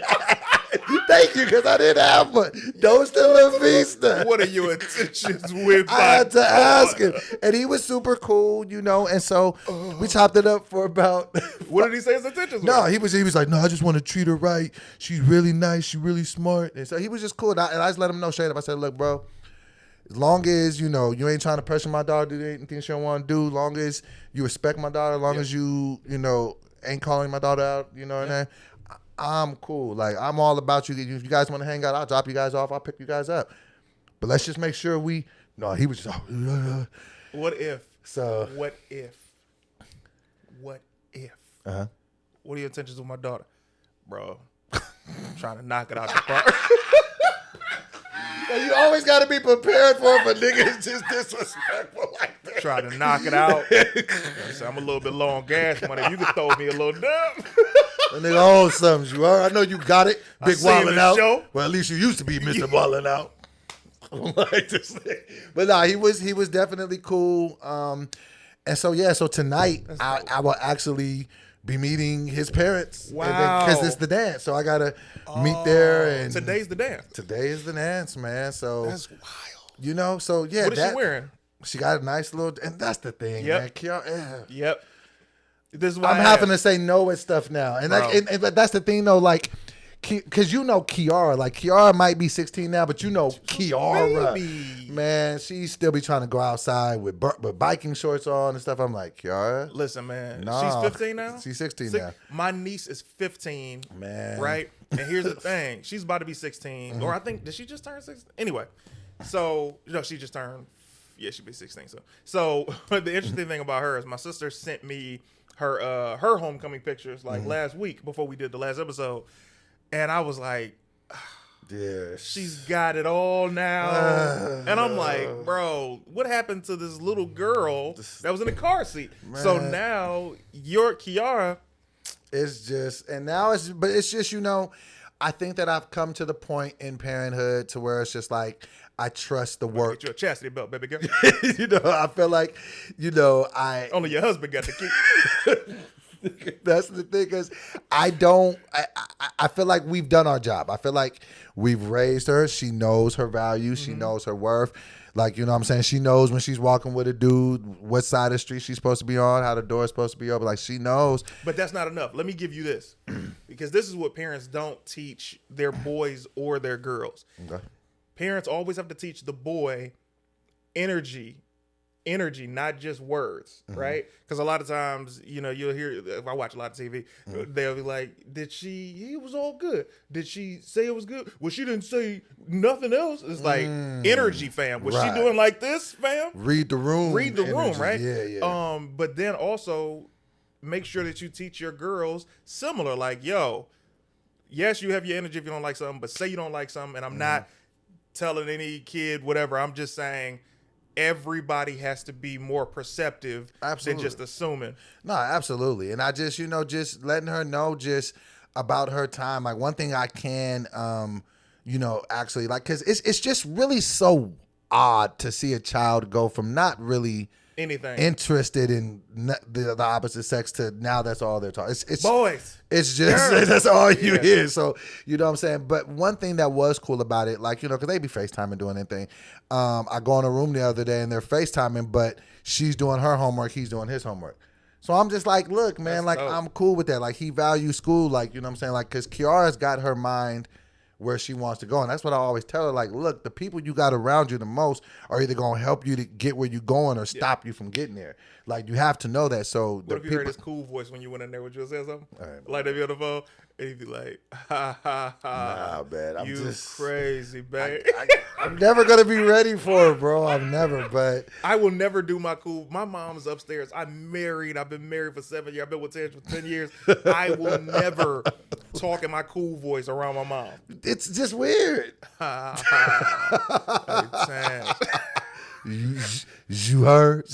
Thank you, because I didn't have one. Dosta La Vista. What are your intentions with my I had to ask him. And he was super cool, and so we chopped it up for about... What did he say his intentions were? No, he was like, no, I just want to treat her right. She's really nice. She's really smart. And so he was just cool. And I just let him know straight up. I said, look, bro, as long as, you ain't trying to pressure my daughter to do anything she don't want to do, as long as you respect my daughter, as long as you ain't calling my daughter out, and I'm cool. Like, I'm all about you. If you guys want to hang out, I'll drop you guys off. I'll pick you guys up. But let's just make sure no, he was just, What if? So. What if? Uh-huh. What are your intentions with my daughter? Bro, I'm trying to knock it out the park. You always got to be prepared for it, but niggas just disrespectful like that. Trying to knock it out. I'm a little bit low on gas money. You can throw me a little dumb. That nigga owns something. You are. I know you got it. Big Wildin' Out. Show. Well, at least you used to be Mr. Wildin' Out. Like this thing. But nah, he was definitely cool. And so tonight I will actually be meeting his parents. Wow. Because it's the dance. So I gotta meet there, and today's the dance. Today is the dance, man. So that's wild. What is she wearing? She got a nice little, and that's the thing, man. Yep. This is why I'm having to say no at stuff now, and that's the thing though, like, because Kiara, like Kiara might be 16 now, but Kiara, baby. Man, she still be trying to go outside with biking shorts on and stuff. I'm like, Kiara, listen, man, nah, she's 15 now. She's 16 now. My niece is 15, man, right? And here's the thing, she's about to be 16, or I think did she just turn 16? Anyway, so she just turned. Yeah, she'll be 16 soon. So the interesting thing about her is my sister sent me her homecoming pictures like last week before we did the last episode. And I was like, yeah, she's got it all now. And I'm like, bro, what happened to this little girl that was in the car seat? Man. So now your Kiara. It's just, and now it's just, I think that I've come to the point in parenthood to where it's just like, I trust the work. Get you a chastity belt, baby girl. I feel like, only your husband got the key. That's the thing, because I feel like we've done our job. I feel like we've raised her. She knows her value. She knows her worth. Like, you know what I'm saying? She knows when she's walking with a dude, what side of the street she's supposed to be on, how the door is supposed to be open. Like, she knows. But that's not enough. Let me give you this. Because this is what parents don't teach their boys or their girls. Okay. Parents always have to teach the boy energy, not just words, right? Because a lot of times, you'll hear, if I watch a lot of TV, they'll be like, he was all good. Did she say it was good? Well, she didn't say nothing else. It's like, energy, fam. Was she doing like this, fam? Read the room. Right? Yeah. But then also, make sure that you teach your girls similar, like, yes, you have your energy if you don't like something, but say you don't like something, and I'm not telling any kid whatever. I'm just saying, everybody has to be more perceptive than just assuming. No, absolutely. And I just, just letting her know just about her time. Like, one thing I can, actually, like, because it's just really so odd to see a child go from not really anything interested in the opposite sex to now that's all they're talking. It's boys. It's just that's all you hear. So you know what I'm saying. But one thing that was cool about it, like, because they be FaceTiming doing anything. I go in a room the other day and they're FaceTiming, but she's doing her homework, he's doing his homework. So I'm just like, look, man, that's like dope. I'm cool with that. Like, he values school, like, you know what I'm saying, like, because Kiara's got her mind where she wants to go. And that's what I always tell her. Like, look, the people you got around you the most are either going to help you to get where you're going or stop you from getting there. Like, you have to know that. So what if you heard his cool voice when you went in there? Would you say something? Like, if you're on the phone, and he'd be like, ha, ha, ha. Nah, man. You just crazy, babe. I'm never going to be ready for it, bro. I'm never, but. I will never do my cool. My mom's upstairs. I'm married. I've been married for 7 years. I've been with Tej for 10 years. I will never talk in my cool voice around my mom. It's just weird. You heard? You heard?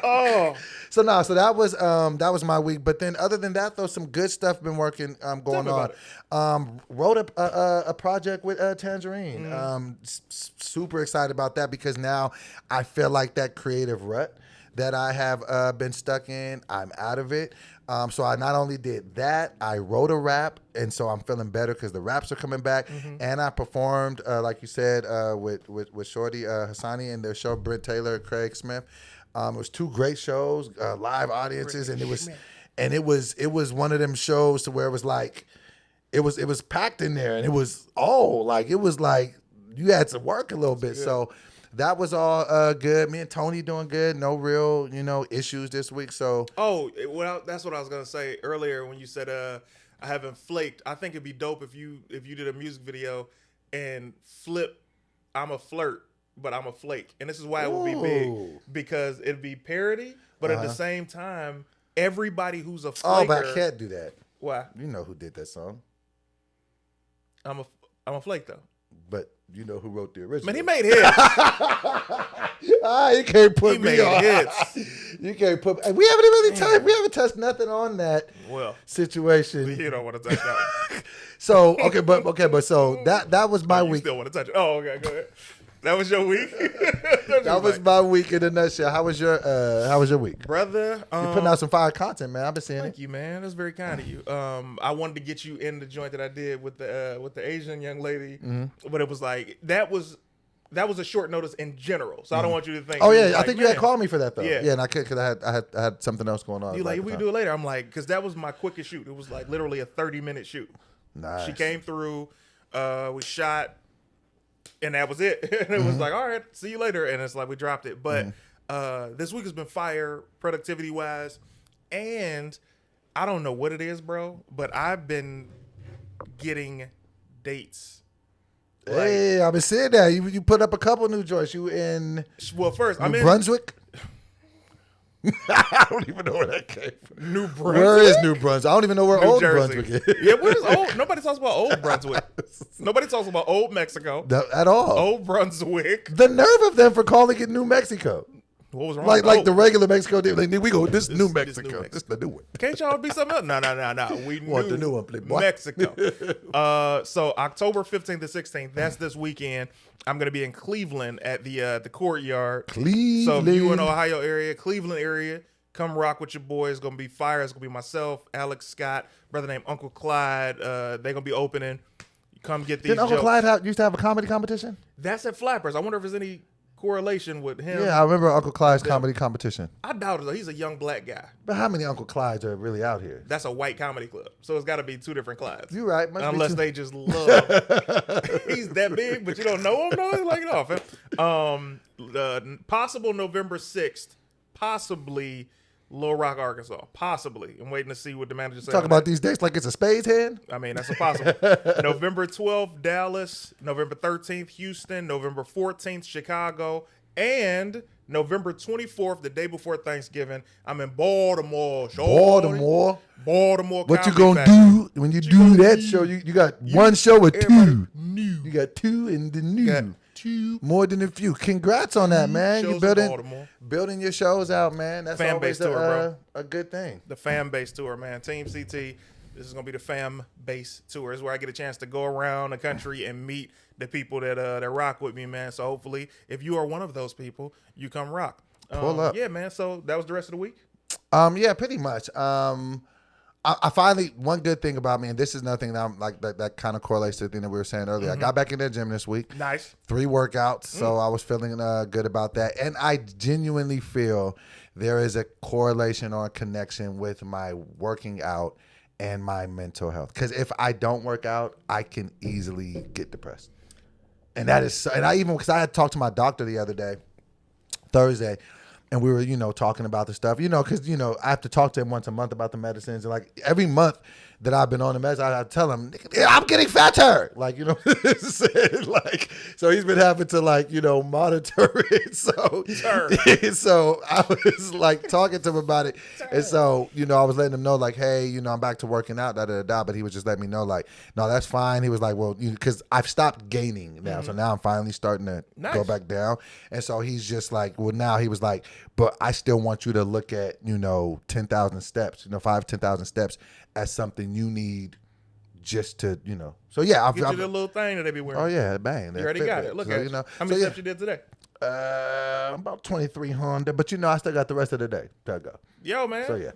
Oh. So that was my week. But then other than that, though, some good stuff been working going on. Wrote a project with Tangerine. Super excited about that because now I feel like that creative rut that I have been stuck in, I'm out of it. So I not only did that, I wrote a rap, and so I'm feeling better because the raps are coming back. And I performed, like you said, with Shorty Hassani and their show, Brent Taylor, Craig Smith. It was 2 great shows, live audiences, and it was one of them shows to where it was like, it was packed in there, and it was like you had to work a little bit. So that was all good. Me and Tony doing good. No real, issues this week. So well, that's what I was gonna say earlier when you said I haven't flaked. I think it'd be dope if you did a music video and flip. I'm a flirt, but I'm a flake, and this is why it would be big because it'd be parody, but at the same time, everybody who's a flaker. Oh, but I can't do that. Why? You know who did that song? I'm a flake though. But you know who wrote the original? Man, he made hits. You can't put me on hits. You can't put. We haven't really touched. We haven't touched nothing on that situation. You don't want to touch that one. So but so that was my week. You still want to touch it? Oh, okay, go ahead. That was your week. That was my week in a nutshell. How was your week, brother? You're putting out some fire content, man. I've been seeing it. Thank you, man. That's very kind of you. I wanted to get you in the joint that I did with the Asian young lady, but it was like that was a short notice in general. So I don't want you to think. Oh yeah, I think you had called me for that though. Yeah, and I could because I had something else going on. You like we can do it later. I'm like because that was my quickest shoot. It was like literally a 30-minute shoot. Nice. She came through. We shot. And that was it. And it was like, all right, see you later. And it's like we dropped it. But this week has been fire, productivity-wise. And I don't know what it is, bro, but I've been getting dates. Hey, I've been seeing that. You put up a couple new joints. You in New Brunswick? I don't even know where that came from. New Brunswick? Where is New Brunswick? I don't even know where New Old Jersey. Brunswick is. Yeah, where's Old? Nobody talks about Old Brunswick. Nobody talks about Old Mexico. At all. Old Brunswick. The nerve of them for calling it New Mexico. What was wrong? Like the regular Mexico did. Like, we go, this is New Mexico. This is the new one. Can't y'all be something else? No. We want the new one, boy. Mexico. So October 15th to 16th, that's this weekend. I'm going to be in Cleveland at the Courtyard. Cleveland. So if you in Ohio area, Cleveland area, come rock with your boys. It's going to be fire. It's going to be myself, Alex Scott, brother named Uncle Clyde. They're going to be opening. Come get these Didn't Uncle jokes. Clyde used to have a comedy competition? That's at Flappers. I wonder if there's any correlation with him. Yeah, I remember Uncle Clyde's comedy competition. I doubt it, though. He's a young black guy. But how many Uncle Clydes are really out here? That's a white comedy club. So it's got to be 2 different Clydes. You're right. Unless they just love he's that big, but you don't know him? No, he's like it off. Possible November 6th. Possibly Little Rock, Arkansas. Possibly. I'm waiting to see what the manager says. Talk about these dates like it's a spades hand? I mean, that's a possible. November 12th, Dallas. November 13th, Houston. November 14th, Chicago. And November 24th, the day before Thanksgiving, I'm in Baltimore. Baltimore. What you gonna do when you do that show? You got one show or 2. New. You got 2 in the new. Got 2. More than a few. Congrats on that, man. Shows You building your shows out, man. That's fan always base tour, bro. A good thing. The fan base tour, man. Team CT. This is gonna be the fan base tour. This is where I get a chance to go around the country and meet the people that rock with me, man. So hopefully, if you are one of those people, you come rock. Pull up. Yeah, man. So that was the rest of the week. Yeah, pretty much. I finally, one good thing about me, and this is another thing that I'm like that kind of correlates to the thing that we were saying earlier. I got back in the gym this week. Nice. 3 workouts, so I was feeling good about that. And I genuinely feel there is a correlation or a connection with my working out and my mental health. Because if I don't work out, I can easily get depressed. And that is so, and I even, because I had talked to my doctor the other day, Thursday, and we were, talking about the stuff, because, I have to talk to him once a month about the medicines. And like every month that I've been on the meds, I tell him, I'm getting fatter. Like, like, so he's been having to like, monitor it. So, so I was like talking to him about it. And so, I was letting him know like, hey, I'm back to working out, but he was just letting me know like, no, that's fine. He was like, well, because I've stopped gaining now. So now I'm finally starting to go back down. And so he's just like, well, now he was like, but I still want you to look at, 10,000 steps, 10,000 steps as something you need just to, So yeah, get you the little thing that they be wearing. Oh yeah, bang! You already got it. Look at it. How many steps you did today? About 2,300. But I still got the rest of the day to go. Yo, man. So yeah,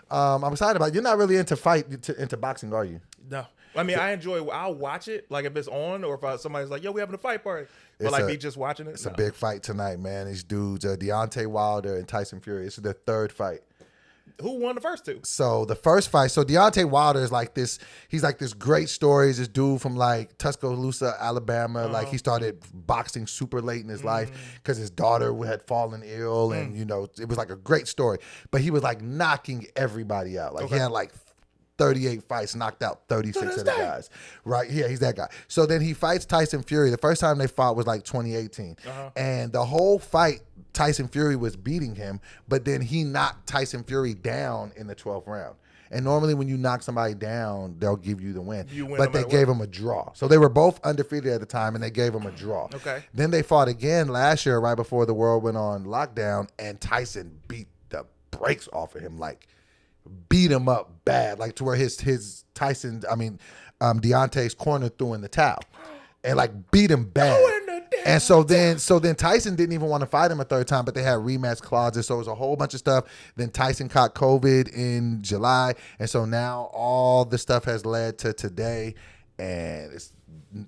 I'm excited about it. You're not really into boxing, are you? No. I mean, I'll watch it, like if it's on, or if somebody's like, yo, we having a fight party. But like me just watching it. It's a big fight tonight, man. These dudes, Deontay Wilder and Tyson Fury. It's their third fight. Who won the first two? So the first fight, Deontay Wilder is like this. He's like this great story. He's this dude from like Tuscaloosa, Alabama. Like he started boxing super late in his life because his daughter had fallen ill, and it was like a great story. But he was like knocking everybody out. Like he had like 38 fights, knocked out 36 of the guys. Right? Yeah, he's that guy. So then he fights Tyson Fury. The first time they fought was like 2018. And the whole fight, Tyson Fury was beating him, but then he knocked Tyson Fury down in the 12th round. And normally when you knock somebody down, they'll give you the win. But they gave him a draw. So they were both undefeated at the time, and they gave him a draw. Okay. Then they fought again last year, right before the world went on lockdown, and Tyson beat the brakes off of him, like beat him up bad, like to where Deontay's corner threw in the towel and like beat him bad. And so then Tyson didn't even want to fight him a third time, but they had rematch clauses. So it was a whole bunch of stuff. Then Tyson caught COVID in July. And so now all the stuff has led to today. And it's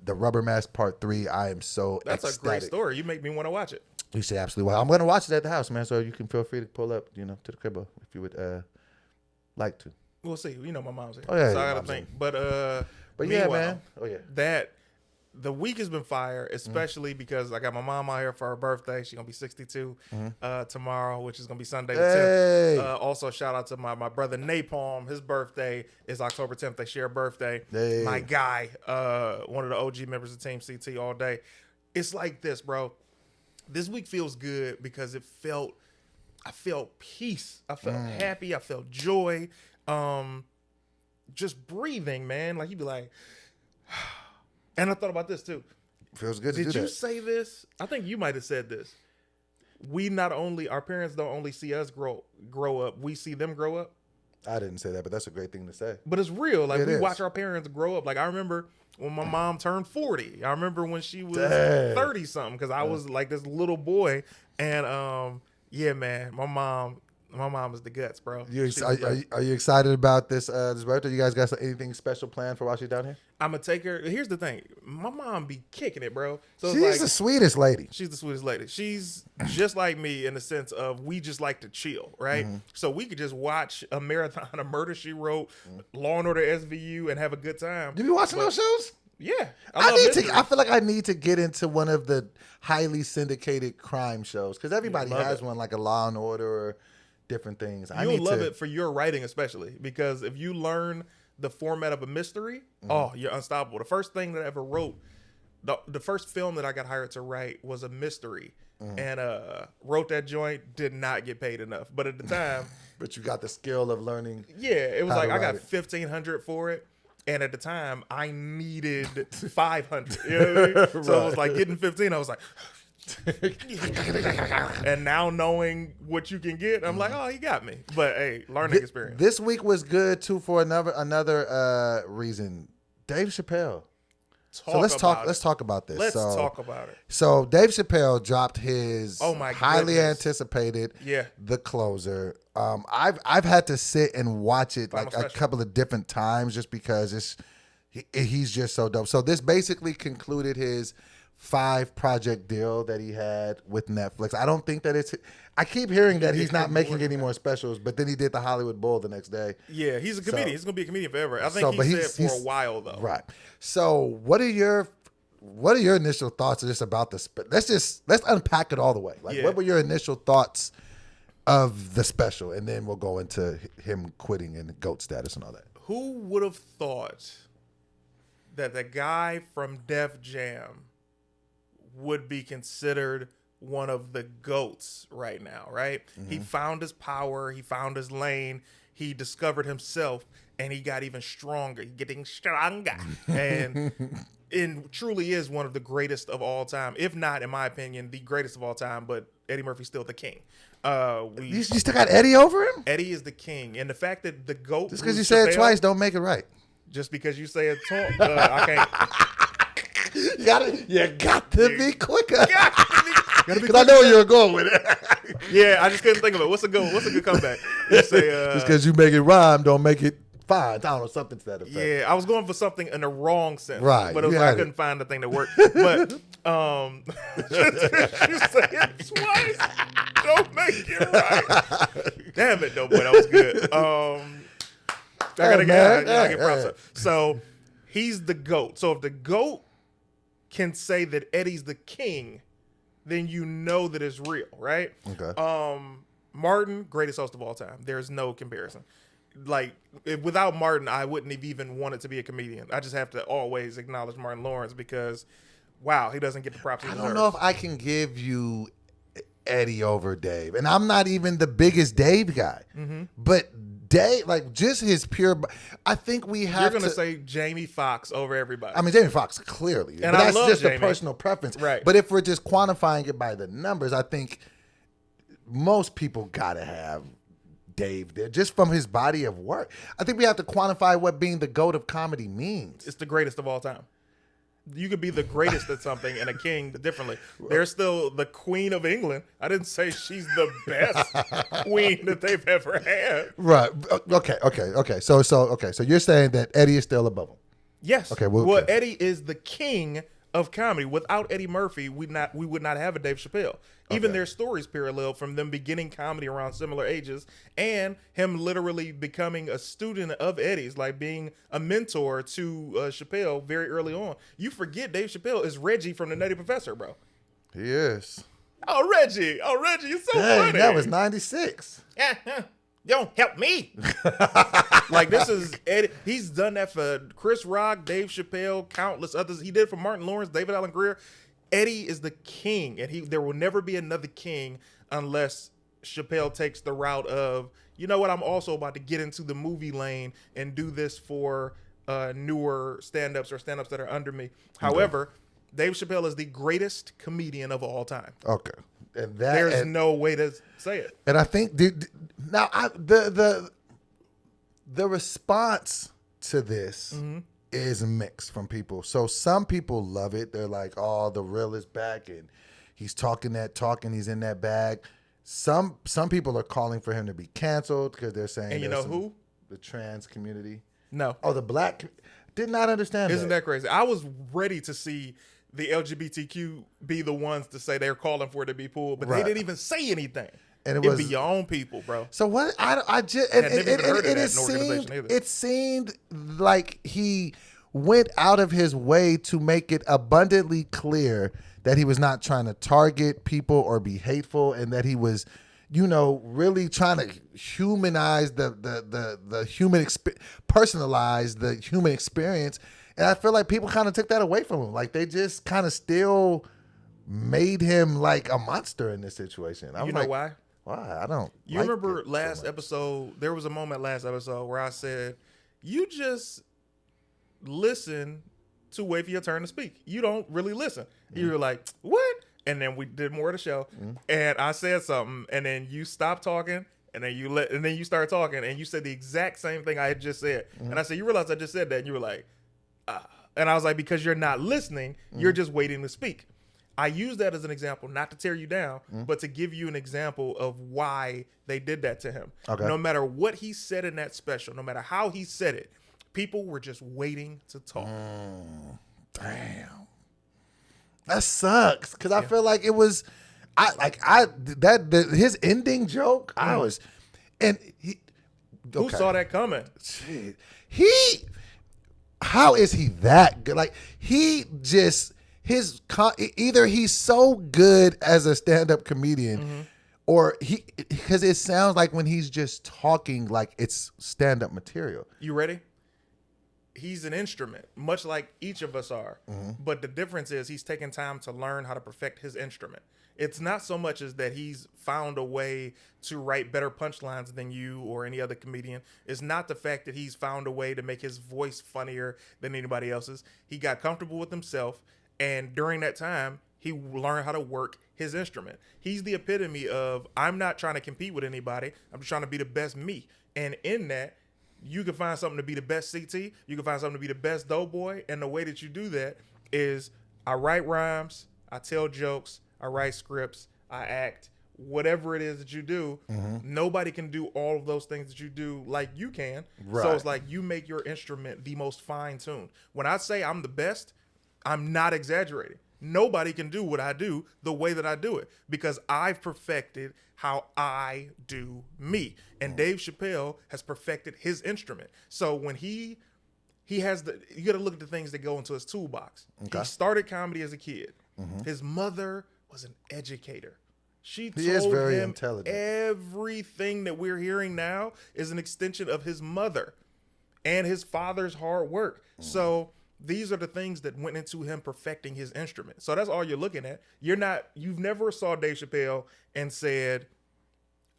the Rubber Mask Part 3. I am so That's ecstatic. A great story. You make me want to watch it. You say absolutely well. I'm going to watch it at the house, man. So you can feel free to pull up, to the crib if you would like to. We'll see. My mom's here. Oh, yeah. So I got to think. But yeah, man. Oh, yeah. The week has been fire, especially because I got my mom out here for her birthday. She's going to be 62 tomorrow, which is going to be Sunday the 10th. Also, shout out to my brother Napalm. His birthday is October 10th. They share a birthday. Hey. My guy, one of the OG members of Team CT all day. It's like this, bro. This week feels good because I felt peace. I felt happy. I felt joy. Just breathing, man. Like, you'd be like... And I thought about this too. Feels good to do that. Did you say this? I think you might have said this. Our parents don't only see us grow up, we see them grow up. I didn't say that, but that's a great thing to say. But it's real. Like, we watch our parents grow up. Like, I remember when my mom turned 40. I remember when she was 30 something, because I was like this little boy. And yeah, man, my mom is the guts, bro. Are you excited about this birthday? You guys got anything special planned for while she's down here? I'm going to take her. Here's the thing. My mom be kicking it, bro. So she's the sweetest lady. She's the sweetest lady. She's just like me in the sense of we just like to chill, right? So we could just watch a marathon of Murder, She Wrote, Law and Order SVU, and have a good time. You be watching those shows? Yeah. I feel like I need to get into one of the highly syndicated crime shows, because everybody has one, like a Law and Order or different things. You'll love it for your writing, especially because if you learn the format of a mystery, you're unstoppable. The first thing that I ever wrote, the first film that I got hired to write was a mystery, and wrote that joint. Did not get paid enough, but at the time, but you got the skill of learning. Yeah, it was like I got $1,500 for it. And at the time, I needed 500. You know what I mean? Right. So it was like getting 15. I was like, and now knowing what you can get, I'm like, oh, he got me. But hey, learning experience. This week was good too for another reason. Dave Chappelle. Let's talk about this. Let's talk about it. So Dave Chappelle dropped his highly anticipated The Closer. I've had to sit and watch it like a couple of different times just because he's just so dope. So this basically concluded his 5-project deal that he had with Netflix. I don't think that it's. I keep hearing that he's not making any more specials, but then he did the Hollywood Bowl the next day. Yeah, he's a comedian. He's gonna be a comedian forever. I think So, but he said for a while though. Right. So, what are your initial thoughts just about this? Let's unpack it all the way. Like, what were your initial thoughts of the special, and then we'll go into him quitting and GOAT status and all that. Who would have thought that the guy from Def Jam would be considered one of the GOATs right now, right? Mm-hmm. He found his power, he found his lane, he discovered himself, and he got even stronger, getting stronger. And truly is one of the greatest of all time, if not, in my opinion, the greatest of all time, but Eddie Murphy's still the king. You still got Eddie over him? Eddie is the king. And the fact that the GOAT... Just because you say it twice don't make it right. Just because you say it twice, I can't... You got to be quicker. Because I know where you're going with it. Yeah, I just couldn't think of it. What's a good comeback? You say, just because you make it rhyme, don't make it fine. I don't know, something to that effect. Yeah, I was going for something in the wrong sense. Right. But I couldn't find the thing that worked. But just you say it twice, don't make it right. Damn it, though, boy, that was good. I gotta get props up. So he's the GOAT. So if the GOAT can say that Eddie's the king, then you know that it's real, right? Okay. Martin, greatest host of all time. There's no comparison. Like, without Martin, I wouldn't have even wanted to be a comedian. I just have to always acknowledge Martin Lawrence because, wow, he doesn't get the props he deserves. I don't know if I can give you Eddie over Dave. And I'm not even the biggest Dave guy. Mm-hmm. But Dave, like, just his pure... I think we have You're going to say Jamie Foxx over everybody. I mean, Jamie Foxx, clearly. And but I that's love just Jamie. a personal preference. Right. But if we're just quantifying it by the numbers, I think most people got to have Dave there, just from his body of work. I think we have to quantify what being the GOAT of comedy means. It's the greatest of all time. You could be the greatest at something and a king differently. There's still the Queen of England. I didn't say she's the best queen that they've ever had. Right. Okay. So you're saying that Eddie is still above him? Yes. Okay. Well, Eddie is the king of comedy. Without Eddie Murphy, we would not have a Dave Chappelle. Even their stories parallel from them beginning comedy around similar ages and him literally becoming a student of Eddie's, like being a mentor to Chappelle very early on. You forget Dave Chappelle is Reggie from The Nutty Professor, bro. He is. Oh, Reggie, you're so funny. That was 96. Don't help me. Like, this is Eddie. He's done that for Chris Rock, Dave Chappelle, countless others. He did it for Martin Lawrence, David Allen Greer. Eddie is the king, and there will never be another king unless Chappelle takes the route of, you know what, I'm also about to get into the movie lane and do this for newer stand-ups or stand-ups that are under me. Okay. However, Dave Chappelle is the greatest comedian of all time. Okay. And there's no way to say it. And I think the response to this is mixed from people. So some people love it. They're like, "Oh, the real is back, and he's talking that talk, and he's in that bag." Some people are calling for him to be canceled because they're saying, and you know who? The trans community. No. Oh, the black. Did not understand. Isn't that crazy? I was ready to see the LGBTQ be the ones to say they're calling for it to be pulled, but they didn't even say anything. And it'd be your own people, bro. So what? It seemed like he went out of his way to make it abundantly clear that he was not trying to target people or be hateful, and that he was, really trying to humanize the human personalize the human experience. And I feel like people kind of took that away from him. Like, they just kind of still made him like a monster in this situation. You know why? Why? I don't. You remember last episode, there was a moment last episode where I said, you just listen to wait for your turn to speak. You don't really listen. You were like, what? And then we did more of the show. And I said something, and then you stopped talking, and then you started talking, and you said the exact same thing I had just said. And I said, you realize I just said that? And you were like, and I was like, because you're not listening, you're just waiting to speak. I use that as an example, not to tear you down, but to give you an example of why they did that to him. Okay. No matter what he said in that special, no matter how he said it, people were just waiting to talk. Damn. That sucks because I feel like it was, his ending joke. I was, and he. Who saw that coming? How is he that good? Like he just either he's so good as a stand-up comedian, or because it sounds like when he's just talking like it's stand-up material. You ready? He's an instrument, much like each of us are. But the difference is he's taking time to learn how to perfect his instrument. It's not so much as that he's found a way to write better punchlines than you or any other comedian. It's not the fact that he's found a way to make his voice funnier than anybody else's. He got comfortable with himself, and during that time, he learned how to work his instrument. He's the epitome of, I'm not trying to compete with anybody. I'm just trying to be the best me. And in that, you can find something to be the best CT. You can find something to be the best Doughboy. And the way that you do that is I write rhymes, I tell jokes, I write scripts, I act, whatever it is that you do. Nobody can do all of those things that you do like you can. Right. So it's like you make your instrument the most fine-tuned. When I say I'm the best, I'm not exaggerating. Nobody can do what I do the way that I do it because I've perfected how I do me. And Dave Chappelle has perfected his instrument. So when he has you got to look at the things that go into his toolbox. Okay. He started comedy as a kid. His mother was an educator. He told very him intelligent. Everything that we're hearing now is an extension of his mother and his father's hard work. So these are the things that went into him perfecting his instrument. So that's all you're looking at. You've never saw Dave Chappelle and said,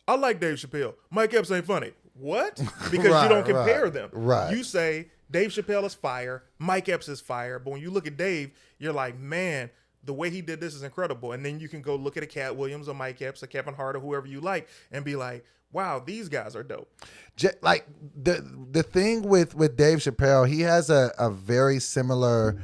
I like Dave Chappelle. Mike Epps ain't funny. What? Because you don't compare them. Right. You say Dave Chappelle is fire, Mike Epps is fire. But when you look at Dave, you're like, man, the way he did this is incredible. And then you can go look at a Cat Williams or Mike Epps or Kevin Hart or whoever you like and be like, wow, these guys are dope. Like the thing with Dave Chappelle, he has a very similar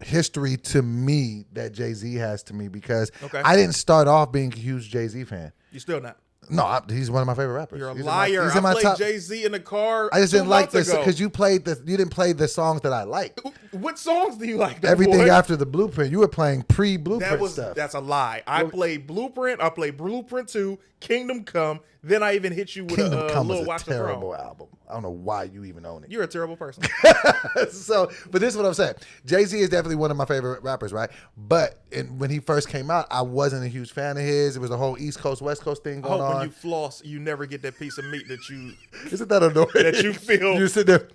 history to me that Jay-Z has to me because I didn't start off being a huge Jay-Z fan. You still not? No, he's one of my favorite rappers. You're a liar. I played Jay-Z in the car. I just didn't like this because you didn't play the songs that I like. What songs do you like? Everything after the Blueprint. You were playing pre-Blueprint stuff. That's a lie. I played Blueprint. I played Blueprint 2, Kingdom Come. Then I even hit you with Kingdom Come Lil is Watch a terrible album. I don't know why you even own it. You're a terrible person. But this is what I'm saying. Jay-Z is definitely one of my favorite rappers, right? But when he first came out, I wasn't a huge fan of his. It was a whole East Coast, West Coast thing going on. When you floss, you never get that piece of meat that you... Isn't that annoying? That you feel... You sit there...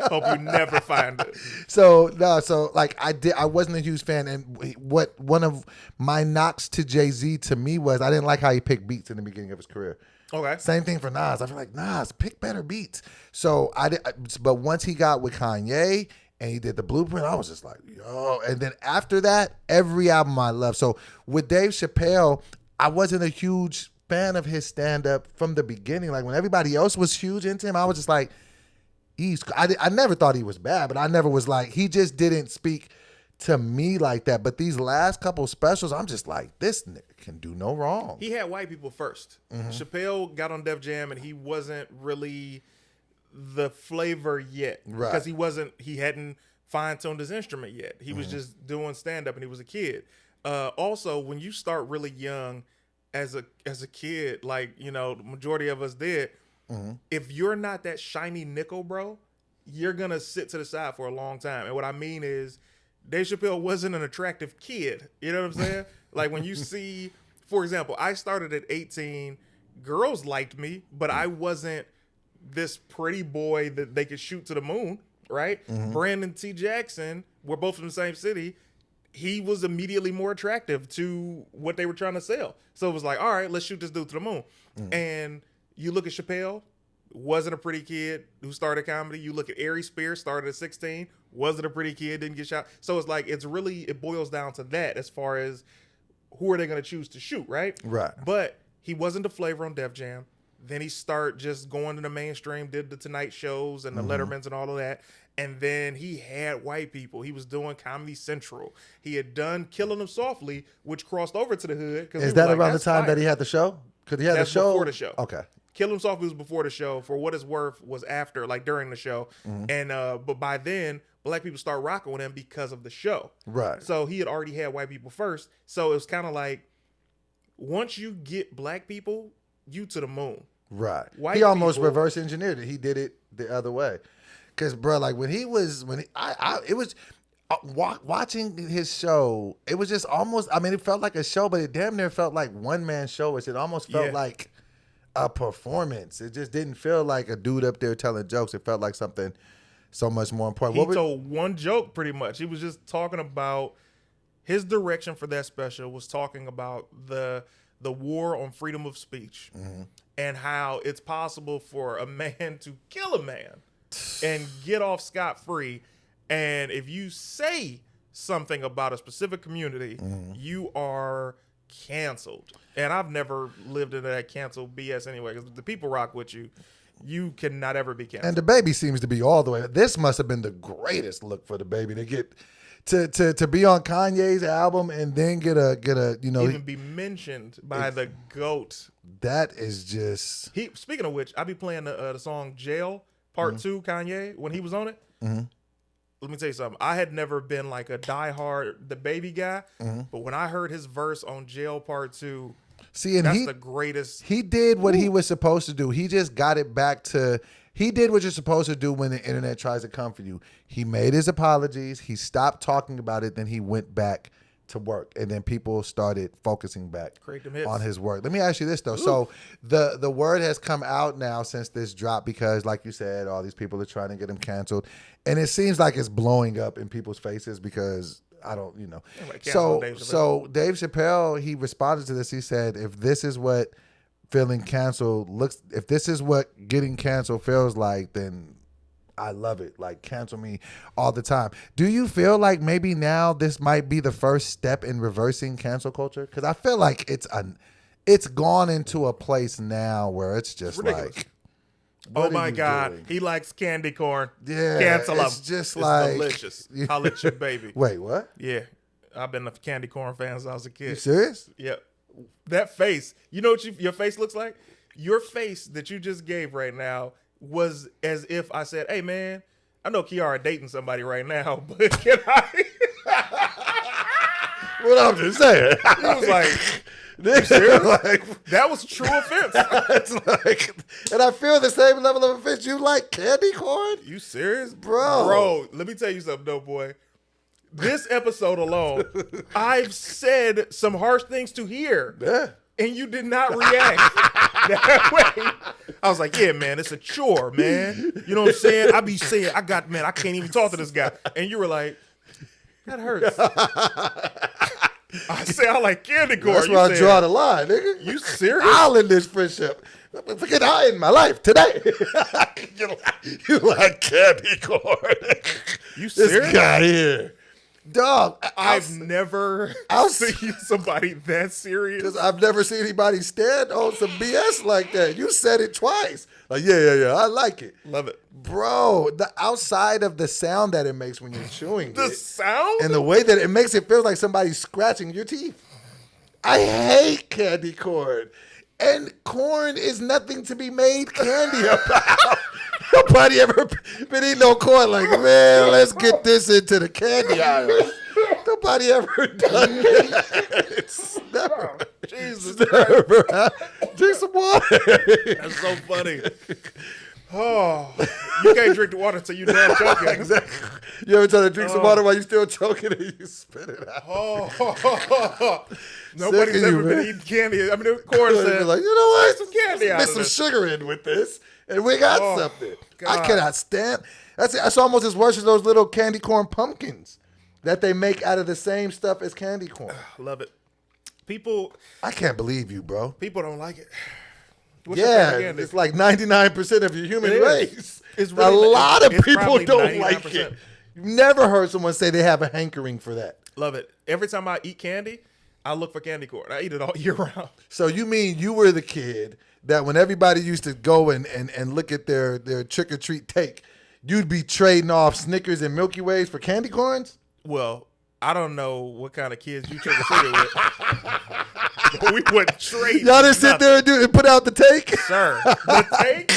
Hope you never find it. So I wasn't a huge fan, and what one of my knocks to Jay-Z to me was I didn't like how he picked beats in the beginning of his career. Okay. Same thing for Nas. I feel like Nas pick better beats. So but once he got with Kanye and he did the Blueprint, I was just like, yo. And then after that, every album I love. So with Dave Chappelle, I wasn't a huge fan of his stand-up from the beginning. Like when everybody else was huge into him, I was just like, I never thought he was bad, but I never was like, he just didn't speak to me like that. But these last couple specials, I'm just like, this nigga can do no wrong. He had white people first. Chappelle got on Def Jam and he wasn't really the flavor yet. Right. Because he hadn't fine-tuned his instrument yet. He was just doing stand-up and he was a kid. Also, when you start really young as a kid, like, the majority of us did, if you're not that shiny nickel, bro, you're going to sit to the side for a long time. And what I mean is Dave Chappelle wasn't an attractive kid. You know what I'm saying? Like when you see, for example, I started at 18. Girls liked me, but I wasn't this pretty boy that they could shoot to the moon, right? Brandon T. Jackson, we're both from the same city. He was immediately more attractive to what they were trying to sell. So it was like, all right, let's shoot this dude to the moon. And you look at Chappelle, wasn't a pretty kid who started comedy. You look at Ari Spears, started at 16, wasn't a pretty kid, didn't get shot. So it's like, it boils down to that as far as who are they going to choose to shoot, right? Right. But he wasn't the flavor on Def Jam. Then he started just going to the mainstream, did the Tonight shows and the Lettermans and all of that. And then he had white people. He was doing Comedy Central. He had done Killing Them Softly, which crossed over to the hood. Is that around the time that he had the show? Because he had the show before the show. Okay. Kill Him Softly was before the show. For What It's Worth was after, like during the show. And but by then, black people start rocking with him because of the show. Right. So he had already had white people first. So it was kind of like, once you get black people, you to the moon. Right. White He almost people- reverse engineered it. He did it the other way. Cause bro, like it was watching his show. It was just almost. I mean, it felt like a show, but it damn near felt like one man show. It almost felt like a performance. It just didn't feel like a dude up there telling jokes. It felt like something so much more important. He told one joke pretty much. He was just talking about his direction for that special was talking about the war on freedom of speech and how it's possible for a man to kill a man and get off scot-free. And if you say something about a specific community, you are canceled. And I've never lived into that canceled BS anyway, because the people rock with you. You cannot ever be canceled. And the baby seems to be all the way. This must have been the greatest look for the baby to get to be on Kanye's album and then get a even be mentioned by the GOAT. That is just. Speaking of which, I be playing the song "Jail" Part 2, Kanye, when he was on it. Let me tell you something. I had never been like a diehard the baby guy, but when I heard his verse on "Jail" Part 2. See, and that's the greatest. He did what he was supposed to do. He just got it back to. He did what you're supposed to do when the internet tries to come for you. He made his apologies. He stopped talking about it. Then he went back to work, and then people started focusing back on his work. Let me ask you this though. So the word has come out now since this drop because, like you said, all these people are trying to get him canceled, and it seems like it's blowing up in people's faces because. I don't, So Dave Chappelle, he responded to this. He said, if this is what feeling canceled looks, if this is what getting canceled feels like, then I love it. Like, cancel me all the time. Do you feel like maybe now this might be the first step in reversing cancel culture? Because I feel like it's gone into a place now where it's just like. Oh my God, he likes candy corn. Yeah, cancel him. It's just like delicious. I'll let you, baby. Wait, what? Yeah, I've been a candy corn fan since I was a kid. You serious? Yep. That face. You know what your face looks like? Your face that you just gave right now was as if I said, "Hey man, I know Kiara dating somebody right now, but can I?" What I'm just saying. He was like. Like, that was true offense. It's like, and I feel the same level of offense. You like candy corn? You serious? Bro, let me tell you something though, boy. This episode alone, I've said some harsh things to hear. Yeah. And you did not react that way. I was like, yeah, man, it's a chore, man. You know what I'm saying? I be saying, I can't even talk to this guy. And you were like, that hurts. I say I like candy corn. That's where I draw the line, nigga. You serious? I'll end this friendship. Forget I in my life today. You like candy corn. You serious? This guy here. Dog, I've never seen somebody that serious. Because I've never seen anybody stand on some BS like that. You said it twice. Like, yeah, I like it. Love it. Bro, the outside of the sound that it makes when you're chewing the sound? And the way that it makes it feel like somebody's scratching your teeth. I hate candy corn. And corn is nothing to be made candy about. Nobody ever been eating no corn like, man, let's get this into the candy aisle. Nobody ever done that. It's never. Jesus never. Drink some water. That's so funny. Oh, you can't drink the water until you're done choking. Exactly. You ever try to drink some water while you're still choking and you spit it out? Nobody's ever been eating candy. I mean, of course, like, you know what? Some candy out Mix of some this. sugar in with this, and we got something. God. I cannot stand. That's almost as worse as those little candy corn pumpkins that they make out of the same stuff as candy corn. Love it. People. I can't believe you, bro. People don't like it. What's it's like 99% of your human race. It's really, a lot of people don't 99%. like it. You've never heard someone say they have a hankering for that. Love it. Every time I eat candy, I look for candy corn. I eat it all year round. So you mean you were the kid that when everybody used to go and look at their trick-or-treat take, you'd be trading off Snickers and Milky Ways for candy corns? Well, I don't know what kind of kids you trick-or-treated with. We wouldn't trade. Y'all didn't sit there and put out the take? Sir. The take?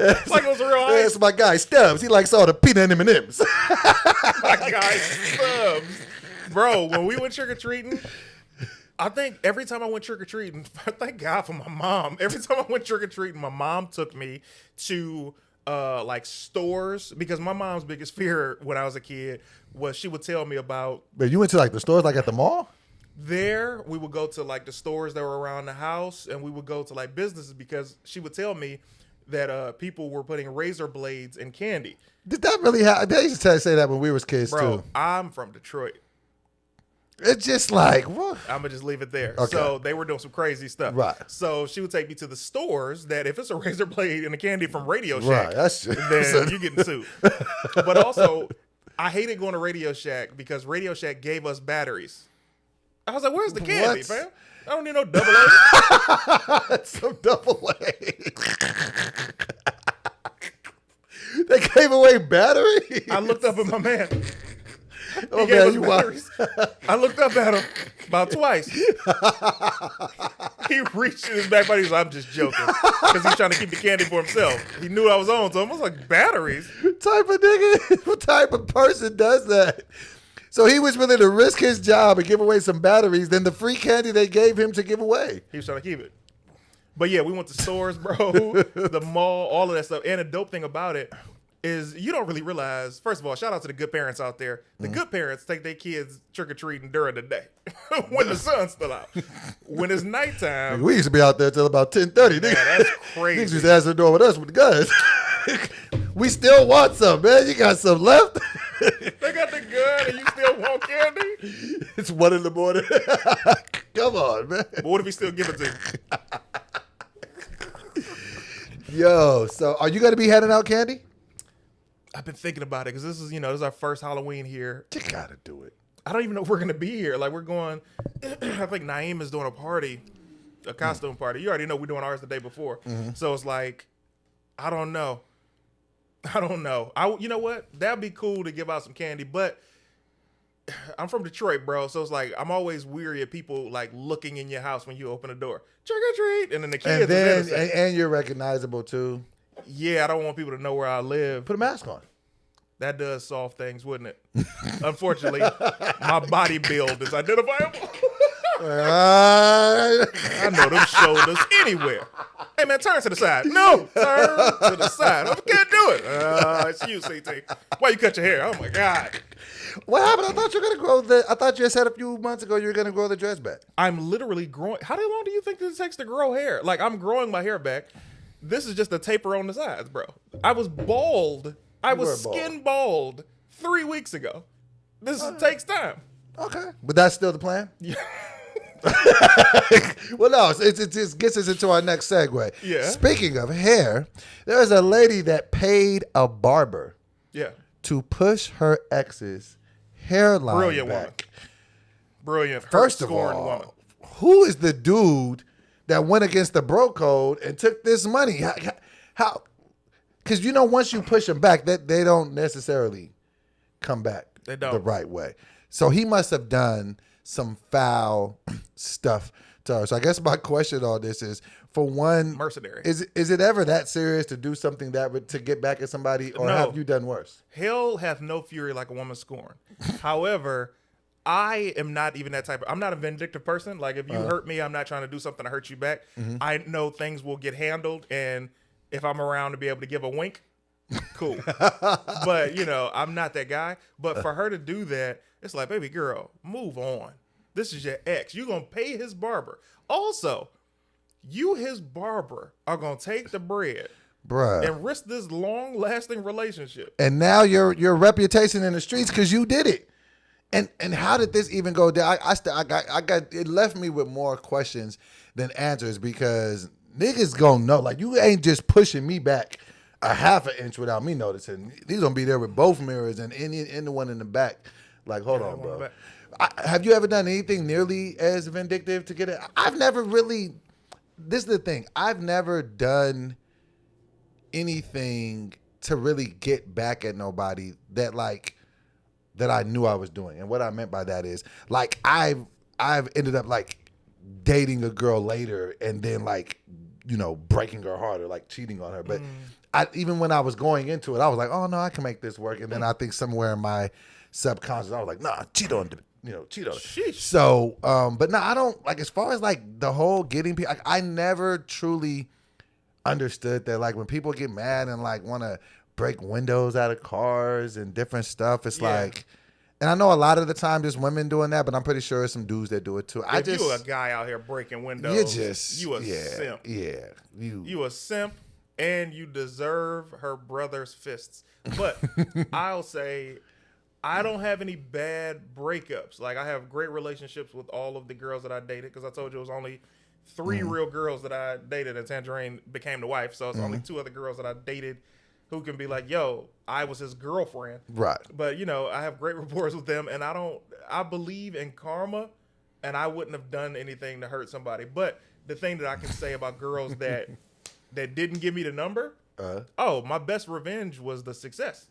It's like it was real ice. That's my guy, Stubbs. He likes all the peanut M&Ms. My guy, Stubbs. Bro, when we went trick-or-treating, I think every time I went trick-or-treating, thank God for my mom. Every time I went trick-or-treating, my mom took me to like stores, because my mom's biggest fear when I was a kid was she would tell me about. But you went to like the stores like at the mall? There, we would go to like the stores that were around the house, and we would go to like businesses, because she would tell me that people were putting razor blades in candy. Did that really happen? They used to say that when we was kids, Bro, too. I'm from Detroit. It's just like, what? I'm going to just leave it there. Okay. So they were doing some crazy stuff. Right. So she would take me to the stores that if it's a razor blade and a candy from Radio Shack, Right, that's then you getting sued. But also, I hated going to Radio Shack because Radio Shack gave us batteries. I was like, where's the candy, fam? I don't need no double A. That's some double A. They gave away batteries? I looked up at my man. Oh, He gave man, us batteries. I looked up at him about twice. He reached in his back pocket. He was like, I'm just joking. Because he's trying to keep the candy for himself. He knew I was on to him. I was like, batteries? What type of nigga, what type of person does that? So he was willing to risk his job and give away some batteries than the free candy they gave him to give away. He was trying to keep it. But yeah, we went to stores, bro, the mall, all of that stuff. And the dope thing about it is you don't really realize, first of all, shout out to the good parents out there. The good parents take their kids trick-or-treating during the day when the sun's still out. When it's nighttime. We used to be out there till about 10:30. Man, that's crazy. Niggas used to answer the door with us with the guns. We still want some, man. You got some left? They got the gun and you still want candy? It's 1 in the morning. Come on, man. But what if he still give it to you? Yo, so are you going to be handing out candy? I've been thinking about it because this is our first Halloween here. You got to do it. I don't even know if we're going to be here. Like, we're going, I think Naeem is doing a party, a costume party. You already know we're doing ours the day before. So it's like, I don't know. You know what? That'd be cool to give out some candy, but I'm from Detroit, bro. So it's like, I'm always weary of people like looking in your house when you open the door. Trick or treat. And then the kids. And you're recognizable too. Yeah, I don't want people to know where I live. Put a mask on. That does solve things, wouldn't it? Unfortunately, my body build is identifiable. I know them shoulders anywhere. Hey, man, turn to the side. No, turn to the side. I can't do it. It's you, CT. Why you cut your hair? Oh, my God. What happened? I thought you were going to grow I thought you said a few months ago you were going to grow the dress back. I'm literally growing. How long do you think this takes to grow hair? Like, I'm growing my hair back. This is just a taper on the sides, bro. I was bald. I was skin bald 3 weeks ago. This takes time. Okay. But that's still the plan? Yeah. Well, no, it just gets us into our next segue. Yeah. Speaking of hair, there's a lady that paid a barber to push her ex's hairline Brilliant back. woman. Brilliant. First of all, woman. who is the dude that went against the bro code and took this money? How? Because once you push them back, that they don't necessarily come back the right way. So he must have done some foul stuff to her. So I guess my question on this is, for one, mercenary. Is it ever that serious to do something to get back at somebody, or have you done worse? Hell hath no fury like a woman scorned. However, I am not even that type I'm not a vindictive person. Like, if you hurt me, I'm not trying to do something to hurt you back. I know things will get handled, and if I'm around to be able to give a wink, cool. But, I'm not that guy. But for her to do that, it's like, baby girl, move on. This is your ex. You're going to pay his barber. Also, you, his barber, are going to take the bread, bruh, and risk this long-lasting relationship. And now your reputation in the streets because you did it. And how did this even go down? I got it left me with more questions than answers, because niggas gonna know. Like, you ain't just pushing me back a half an inch without me noticing. These gonna be there with both mirrors and in the one in the back. Like, hold on, bro. Have you ever done anything nearly as vindictive to get it? I've never really. This is the thing. I've never done anything to really get back at nobody that, like, that I knew I was doing. And what I meant by that is like I've ended up like dating a girl later and then like, breaking her heart or like cheating on her. But even when I was going into it, I was like, oh no, I can make this work. And then I think somewhere in my subconscious, I was like, nah, cheat on it. Sheesh. So, but no, I don't like, as far as like the whole getting people, like, I never truly understood that like when people get mad and like want to break windows out of cars and different stuff, it's like, and I know a lot of the time there's women doing that, but I'm pretty sure there's some dudes that do it too. If you a guy out here breaking windows, you a simp. Yeah. You a simp and you deserve her brother's fists. But I'll say I don't have any bad breakups. Like I have great relationships with all of the girls that I dated because I told you it was only 3 real girls that I dated and Tangerine became the wife. So it's only 2 other girls that I dated who can be like, yo, I was his girlfriend. Right. But, I have great rapport with them, and I believe in karma, and I wouldn't have done anything to hurt somebody. But the thing that I can say about girls that didn't give me the number, my best revenge was the success.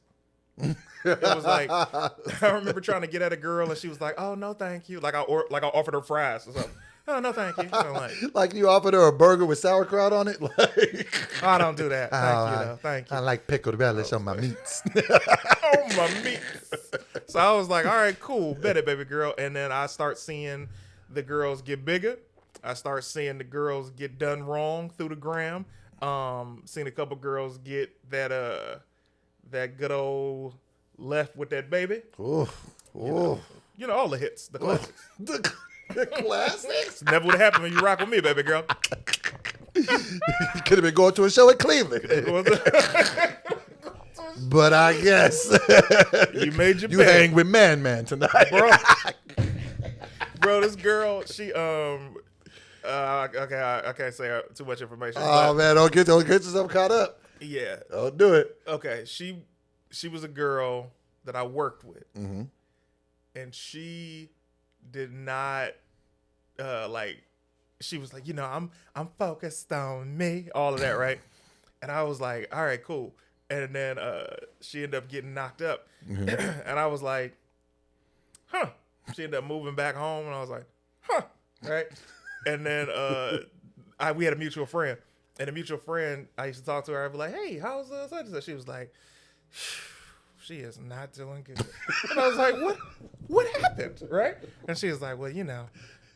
It was like, I remember trying to get at a girl, and she was like, oh, no, thank you. Like I offered her fries or something. Oh, no, thank you. Like you offered her a burger with sauerkraut on it? Like, I don't do that. Thank you. I like pickled relish on my meats. On my meats. So I was like, all right, cool. Bet it, baby girl. And then I start seeing the girls get bigger. I start seeing the girls get done wrong through the gram. Seen a couple girls get that good old left with that baby. Ooh. All the hits, the classics. The classics? Never would have happened when you rock with me, baby girl. You could have been going to a show in Cleveland. But I guess you made your you bed. hang with Man tonight. Bro, this girl, she okay, I can't say too much information. Oh man, don't get yourself caught up. Yeah. Don't do it. Okay, she was a girl that I worked with. And she did not she was like, I'm focused on me, all of that, right? And I was like, all right, cool. And then she ended up getting knocked up. And I was like, huh. She ended up moving back home, and I was like, huh, right? And then we had a mutual friend, and a mutual friend, I used to talk to her. I'd be like, hey, how's such and such? She was like, she is not doing good. And I was like, what happened, right? And she was like, well,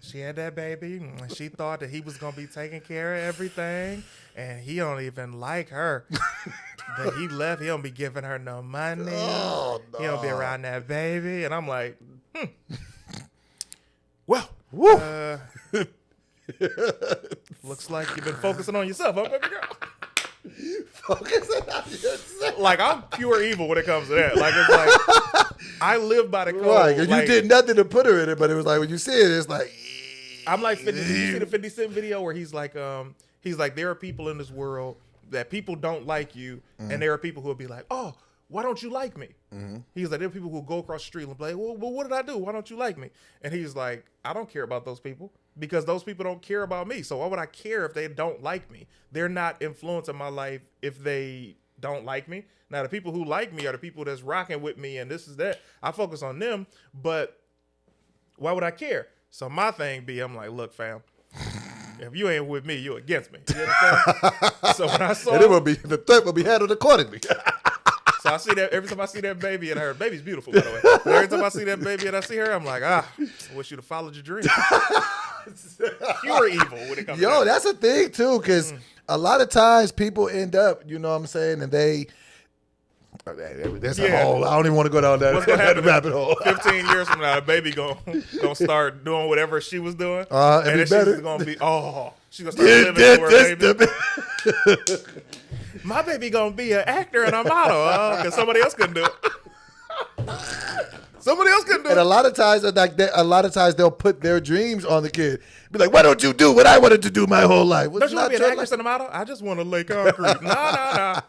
she had that baby, and she thought that he was going to be taking care of everything, and he don't even like her. But he left. He don't be giving her no money. Oh, no. He don't be around that baby. And I'm like, well, looks like you've been focusing on yourself, huh, baby girl? Focusing on yourself. Like, I'm pure evil when it comes to that. Like, it's like, I live by the code. Right, because you did nothing to put her in it, but it was like, when you see it, it's like... I'm like 50. Did you see the 50 Cent video where he's like, there are people in this world that people don't like you, and there are people who will be like, oh, why don't you like me? He's like, there are people who will go across the street and be like, well, what did I do? Why don't you like me? And he's like, I don't care about those people because those people don't care about me. So why would I care if they don't like me? They're not influencing my life if they don't like me. Now, the people who like me are the people that's rocking with me, and this is that. I focus on them, but why would I care? So my thing be, I'm like, look, fam, if you ain't with me, you against me. You understand? So when I saw and the threat will be handled accordingly. So I see that every time I see that baby, and her baby's beautiful, by the way. But every time I see that baby and I see her, I'm like, I wish you'd have followed your dream. Pure evil when it comes to that. That's a thing too, because a lot of times people end up, you know what I'm saying, and they. That's a whole. I don't even want to go down that rabbit hole. 15 years from now, the baby gonna start doing whatever she was doing, and then she's gonna be she's gonna start living for her baby. My baby gonna be an actor and a model, because somebody else couldn't do it. Somebody else couldn't do it. And a lot of times they'll put their dreams on the kid. Be like, why don't you do what I wanted to do my whole life? Don't you want to be an actress and a model? I just want to lay concrete. Nah.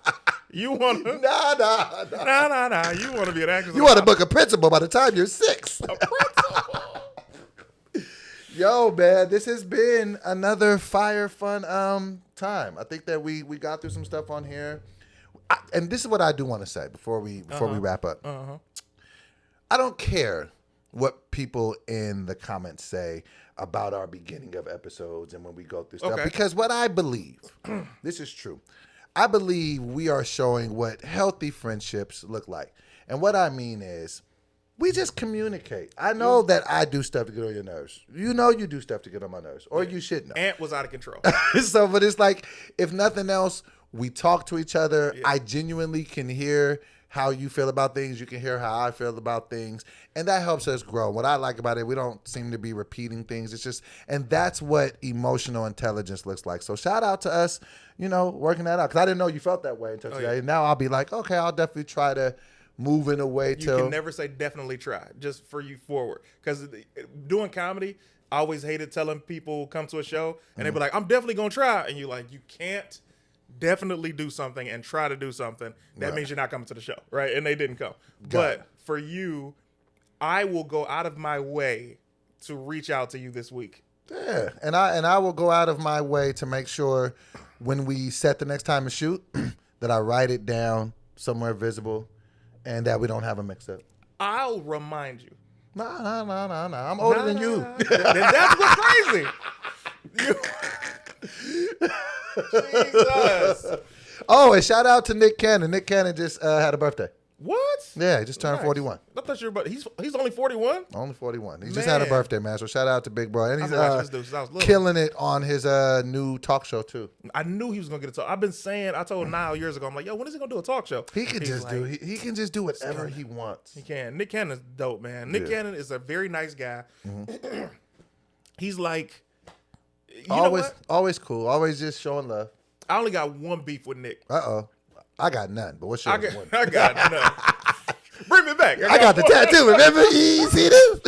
You want to? Nah. You want to be an actress? You want to book a principal by the time you're 6. A principal. Yo, man, this has been another fire fun time. I think that we got through some stuff on here, and this is what I do want to say before we wrap up. I don't care what people in the comments say about our beginning of episodes and when we go through stuff. Okay. Because what I believe, this is true. I believe we are showing what healthy friendships look like. And what I mean is, we just communicate. I know that I do stuff to get on your nerves. You know you do stuff to get on my nerves. Or you should know. Ant was out of control. So, but it's like, if nothing else, we talk to each other. I genuinely can hear how you feel about things. You can hear how I feel about things. And that helps us grow. What I like about it, we don't seem to be repeating things. It's just, and that's what emotional intelligence looks like. So shout out to us, working that out. Because I didn't know you felt that way until today. Now I'll be like, okay, I'll definitely try to move in a way to. You can never say definitely try, just for you forward. Because doing comedy, I always hated telling people come to a show and they'd be like, I'm definitely going to try. And you're like, you can't definitely do something and try to do something. That means you're not coming to the show, right? And they didn't come. But for you, I will go out of my way to reach out to you this week. Yeah, and I will go out of my way to make sure when we set the next time to shoot that I write it down somewhere visible and that we don't have a mix-up. I'll remind you. No. I'm older than you. Then that's what's crazy. Jesus. Oh, and shout out to Nick Cannon. Nick Cannon just had a birthday. What? Yeah, he just turned 41. I thought you were about, he's only 41? Only 41. He just had a birthday, man. So shout out to Big Bro. And he's killing it on his new talk show, too. I knew he was going to get a talk. I've been saying, I told Niall years ago, I'm like, yo, when is he going to do a talk show? He can he can just do whatever he wants. He can. Nick Cannon's dope, man. Nick Cannon is a very nice guy. Mm-hmm. He's like, always cool. Always just showing love. I only got one beef with Nick. Uh-oh. I got none, but what's yours? I got none. Bring me back. I got the tattoo, remember? You see this?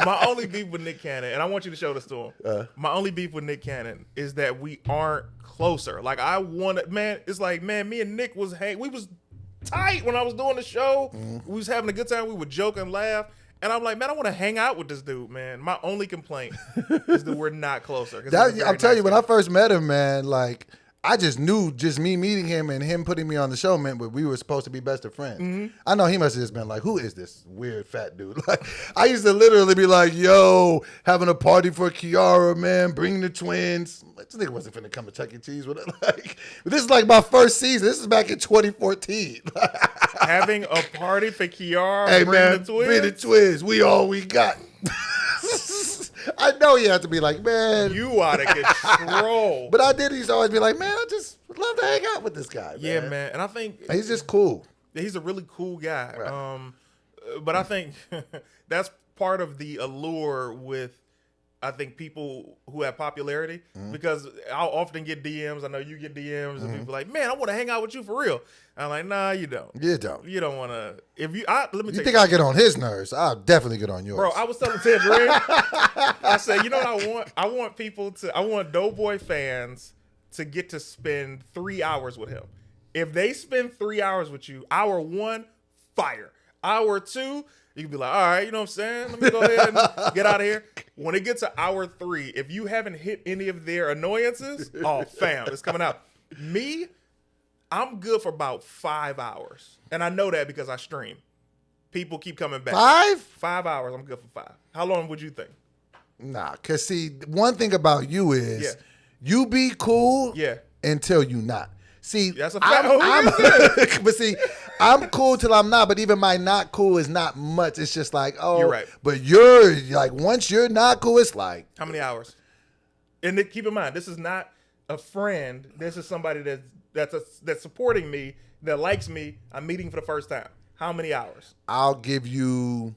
My only beef with Nick Cannon, and I want you to show this to him. My only beef with Nick Cannon is that we aren't closer. Like, it's like, man, me and Nick we was tight when I was doing the show. We was having a good time. We would joke and laugh. And I'm like, man, I want to hang out with this dude, man. My only complaint is that we're not closer. I'm telling you, when I first met him, man, like, I just knew just me meeting him and him putting me on the show meant that we were supposed to be best of friends. Mm-hmm. I know he must have just been like, who is this weird fat dude? Like, I used to literally be like, yo, having a party for Kiara, man, bring the twins. This nigga wasn't finna come to Chuck E. Cheese with it. Like, this is like my first season. This is back in 2014. Having a party for Kiara, hey, man, bring the twins. We all we got. I know you have to be like, man. You out of control. But I did. He's always be like, man, I just would love to hang out with this guy. Yeah, man. And I think he's just cool. He's a really cool guy. Right. But I think that's part of the allure with, I think, people who have popularity, because I'll often get DMs. I know you get DMs and people like, man, I want to hang out with you for real. I'm like, nah, you don't. You don't. You don't want to. Let me tell you. You think I get on his nerves? I'll definitely get on yours. Bro, I was telling Tangerine, I said, you know what I want? I want Doughboy fans to get to spend 3 hours with him. If they spend 3 hours with you, hour 1, fire. Hour 2, you can be like, all right, you know what I'm saying? Let me go ahead and get out of here. When it gets to hour 3, if you haven't hit any of their annoyances, oh, fam, it's coming out. Me, I'm good for about 5 hours. And I know that because I stream. People keep coming back. 5? 5 hours, I'm good for 5. How long would you think? Nah, because see, one thing about you is you be cool until you not. See, that's a fact. But see, I'm cool till I'm not, but even my not cool is not much. It's just like, oh, you're right. But you're like, once you're not cool, it's like. How many hours? And keep in mind, this is not a friend. This is somebody that's supporting me, that likes me. I'm meeting for the first time. How many hours? I'll give you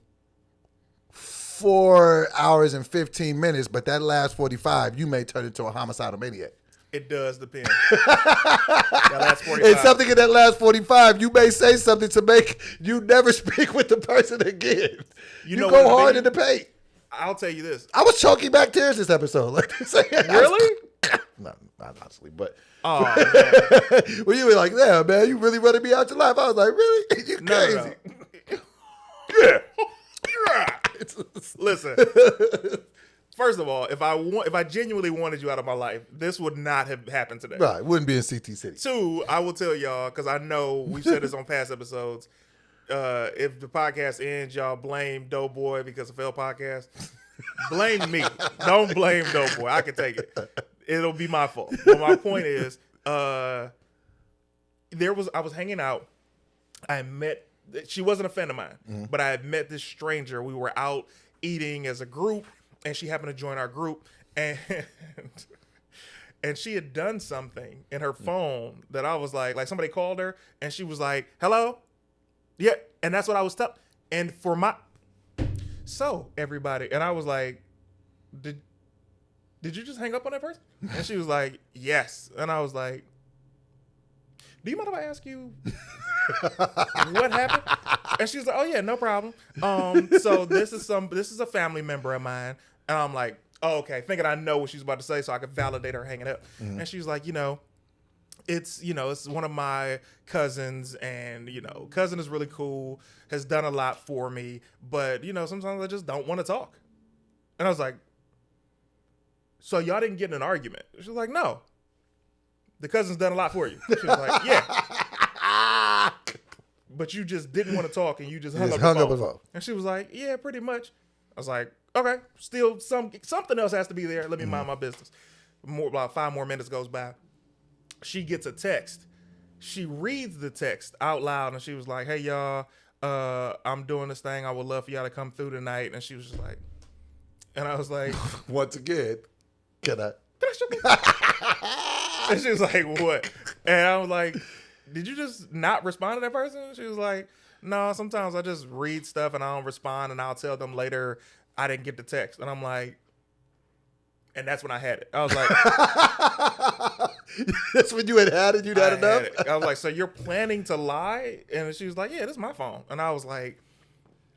4 hours and 15 minutes, but that last 45, you may turn into a homicidal maniac. It does depend. That last 45. And something in that last 45, you may say something to make you never speak with the person again. You go hard in the paint. I'll tell you this. I was choking back tears this episode. Really? No, not honestly, but. Oh, man. Well, you were like, yeah, man, you really running me out your life. I was like, really? You crazy. No. Yeah. Listen. First of all, if I genuinely wanted you out of my life, this would not have happened today. Right, wouldn't be in CT City. 2, I will tell y'all, because I know we've said this on past episodes, if the podcast ends, y'all blame Doughboy because of failed podcast. Blame me. Don't blame Doughboy. I can take it. It'll be my fault. But my point is, I was hanging out. I met. She wasn't a friend of mine, but I had met this stranger. We were out eating as a group, and she happened to join our group, and she had done something in her phone that I was like somebody called her, and she was like, "Hello, yeah," and that's what I was telling. And for everybody, and I was like, "Did you just hang up on that person?" And she was like, "Yes," and I was like, "Do you mind if I ask you what happened?" And she was like, "Oh yeah, no problem. So this is a family member of mine," and I'm like, "Oh, okay," thinking I know what she's about to say, so I could validate her hanging up. And she was like, it's one of my cousins, and cousin is really cool, has done a lot for me, but sometimes I just don't want to talk. And I was like, "So y'all didn't get in an argument?" She was like, "No. The cousin's done a lot for you." She was like, "Yeah. But you just didn't want to talk, and you just hung up the phone." And she was like, "Yeah, pretty much." I was like, "Okay, still something else has to be there. Let me mind my business." About 5 more minutes goes by. She gets a text. She reads the text out loud, and she was like, "Hey, y'all, I'm doing this thing. I would love for y'all to come through tonight." And she was just like, and I was like, once again, can I shut up? And she was like, "What?" And I was like, "Did you just not respond to that person?" She was like, "No, sometimes I just read stuff and I don't respond, and I'll tell them later I didn't get the text." And I'm like, and that's when I had it. I was like, that's when you had it? You'd had enough? I was like, "So you're planning to lie?" And she was like, "Yeah, this is my phone." And I was like,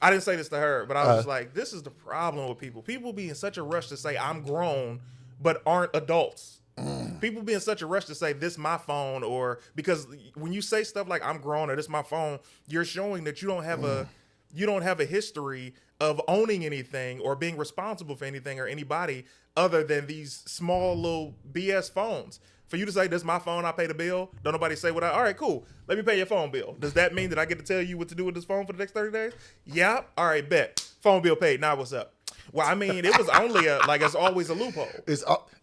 I didn't say this to her, but I was just like, this is the problem with people. People be in such a rush to say I'm grown, but aren't adults. People be in such a rush to say this my phone, or because when you say stuff like I'm grown or this my phone, you're showing that you don't have a history of owning anything or being responsible for anything or anybody other than these small little BS phones. For you to say this my phone, I pay the bill. Don't nobody say all right, cool. Let me pay your phone bill. Does that mean that I get to tell you what to do with this phone for the next 30 days? Yeah. All right, bet. Phone bill paid. Now what's up? Well, I mean, it was only it's always a loophole.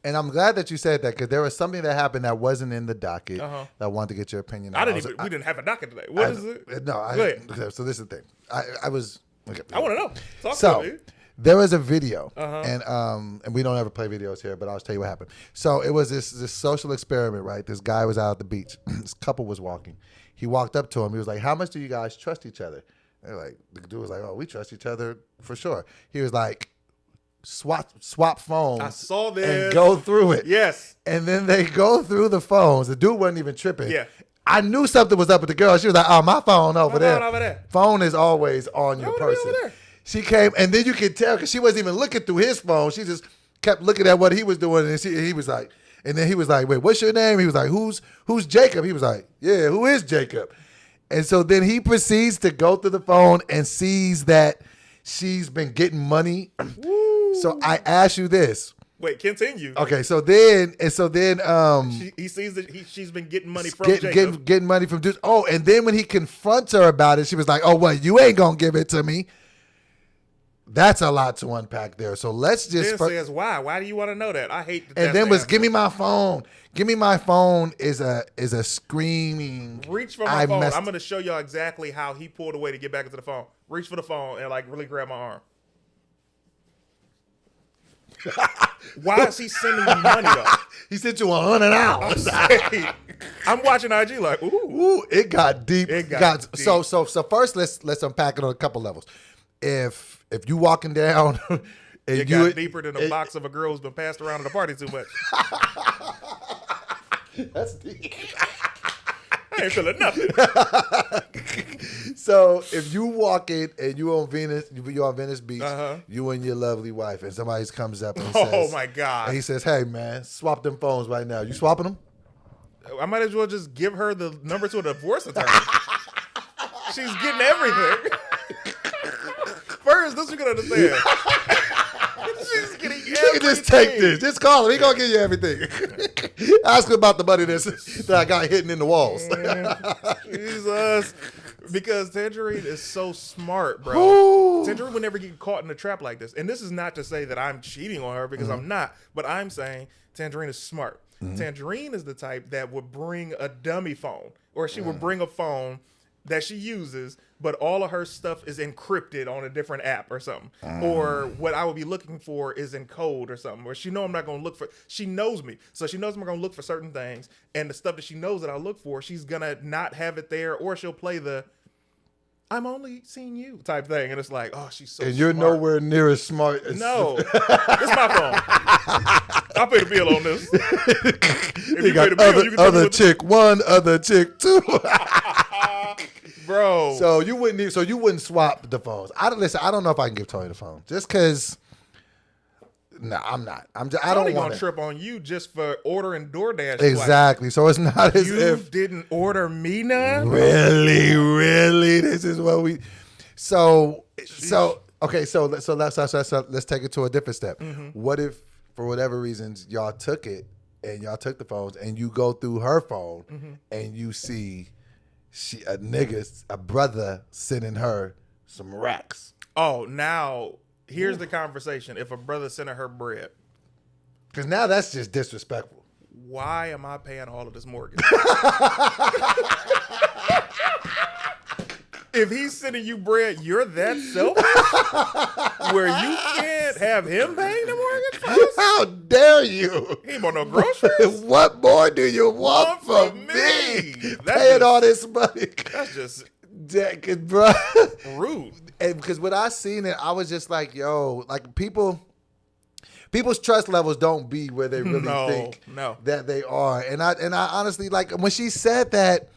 And I'm glad that you said that, because there was something that happened that wasn't in the docket that I wanted to get your opinion on. We didn't have a docket today. What is it? No, Go ahead. Okay, so this is the thing. I was. Okay, I want to know. Talk to me. There was a video, and we don't ever play videos here, but I'll tell you what happened. So it was this social experiment, right? This guy was out at the beach. This couple was walking. He walked up to him. He was like, "How much do you guys trust each other?" They're like, the dude was like, "Oh, we trust each other for sure." He was like, swap phones. I saw this. And go through it. Yes. And then they go through the phones. The dude wasn't even tripping. Yeah. I knew something was up with the girl. She was like, "Oh, my phone over there. Phone is always on your person." Over there. She came, and then you could tell because she wasn't even looking through his phone. She just kept looking at what he was doing, and he was like, and then he was like, "Wait, what's your name?" He was like, "Who's Jacob?" He was like, "Yeah, who is Jacob?" And so then he proceeds to go through the phone and sees that she's been getting money. Woo. So I ask you this. Wait, continue. Okay, so then he sees that she's been getting money from Jacob. Getting money from dudes. Oh, and then when he confronts her about it, she was like, "Oh, well, you ain't gonna give it to me." That's a lot to unpack there. So let's just. Then says why? Why do you want to know that? I hate. And then was give me my phone. Give me my phone is a screaming. Reach for my phone. I'm going to show y'all exactly how he pulled away to get back into the phone. Reach for the phone and really grab my arm. Why is he sending you money though? He sent you $100. I'm watching IG like, ooh, it got deep. It got deep. So first let's unpack it on a couple levels. If you walking down, and it got deeper than a box of a girl who's been passed around at a party too much. That's deep. I ain't feeling nothing. So if you walking and you on Venice Beach, you and your lovely wife, and somebody comes up and says, "Oh my God!" and he says, "Hey man, swap them phones right now." You swapping them? I might as well just give her the number to a divorce attorney. She's getting everything. First, this you can understand. She's getting everything. You can just take this. Just call him. He gonna give you everything. Ask him about the money that I got hidden in the walls. Jesus. Because Tangerine is so smart, bro. Ooh. Tangerine would never get caught in a trap like this. And this is not to say that I'm cheating on her, because I'm not. But I'm saying Tangerine is smart. Tangerine is the type that would bring a dummy phone, or she would bring a phone that she uses, but all of her stuff is encrypted on a different app or something. Or what I would be looking for is in code or something. Or she know I'm not going to look for, she knows me. So she knows I'm going to look for certain things. And the stuff that she knows that I look for, she's going to not have it there, or she'll play the, I'm only seeing you type thing. And it's like, oh, she's so And you're smart. nowhere near as smart as... No. It's my phone. I'll pay the bill on this. If you got pay the bill, you can tell me other what chick 1, other chick 2. Bro. So you wouldn't swap the phones. I don't know if I can give Tony the phone. Just because... No, I'm not. I don't Tony want gonna trip on you just for ordering DoorDash. Exactly. So it's not as You if... didn't order me none? Really, this is what we... Okay, so let's take it to a different step. What if, for whatever reasons, y'all took it and y'all took the phones, and you go through her phone and you see a brother sending her some racks? Oh, now here's the conversation. If a brother sending her bread, because now that's just disrespectful. Why am I paying all of this mortgage? If he's sending you bread, you're that selfish where you can't have him paying the mortgage first? How dare you? He ain't want no groceries. What more do you want from me? Paying all this money. That's just bro. rude. And because when I seen it, I was just like, yo, like people's trust levels don't be where they really think that they are. And I honestly, like, when she said that,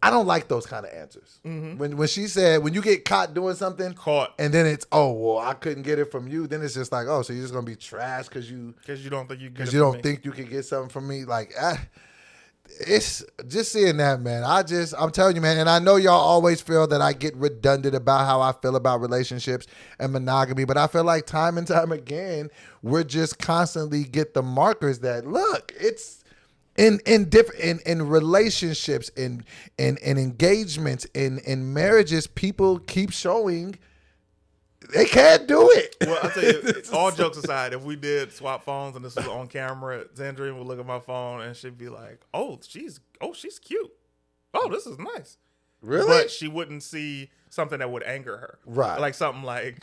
I don't like those kind of answers. When she said, when you get caught doing something, and then it's, oh, well, I couldn't get it from you, then it's just like, oh, so you're just gonna be trash because you don't think think you can get something from me. Like, it's just seeing that, man. I'm telling you, man, and I know y'all always feel that I get redundant about how I feel about relationships and monogamy, but I feel like time and time again, we're just constantly get the markers that, look, it's in relationships, in engagements, in marriages, people keep showing they can't do it. Well, I'll tell you, all jokes aside, if we did swap phones and this was on camera, Zandrine would look at my phone and she'd be like, oh, she's cute. Oh, this is nice. Really? But she wouldn't see something that would anger her. Right. Like something like,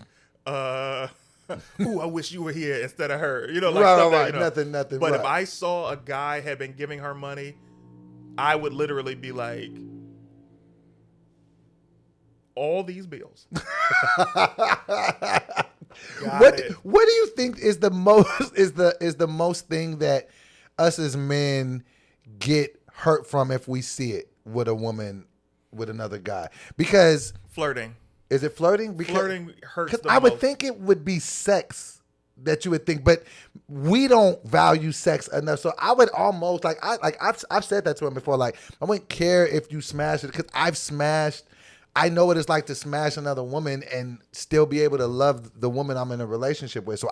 ooh, I wish you were here instead of her. You know, like right. Nothing. Nothing. But right. if I saw a guy had been giving her money, I would literally be like, all these bills. What do you think is the most thing that us as men get hurt from if we see it with a woman with another guy? Because flirting. Is it flirting? Because flirting hurts the I would most. think it would be sex that you would think, but we don't value sex enough. So I would almost I've said that to him before. Like, I wouldn't care if you smash it, because I've smashed. I know what it's like to smash another woman and still be able to love the woman I'm in a relationship with.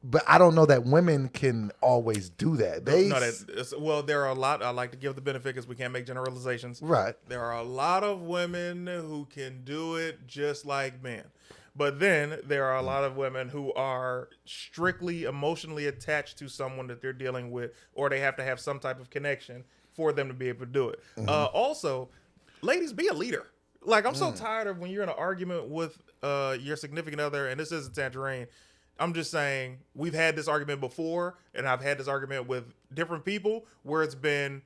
But I don't know that women can always do that. Well, there are a lot. I like to give the benefit because we can't make generalizations. Right. There are a lot of women who can do it just like men. But then there are a lot of women who are strictly emotionally attached to someone that they're dealing with, or they have to have some type of connection for them to be able to do it. Also, ladies, be a leader. Like, I'm so tired of when you're in an argument with your significant other, and this isn't Tangerine. I'm just saying, we've had this argument before, and I've had this argument with different people where it's been,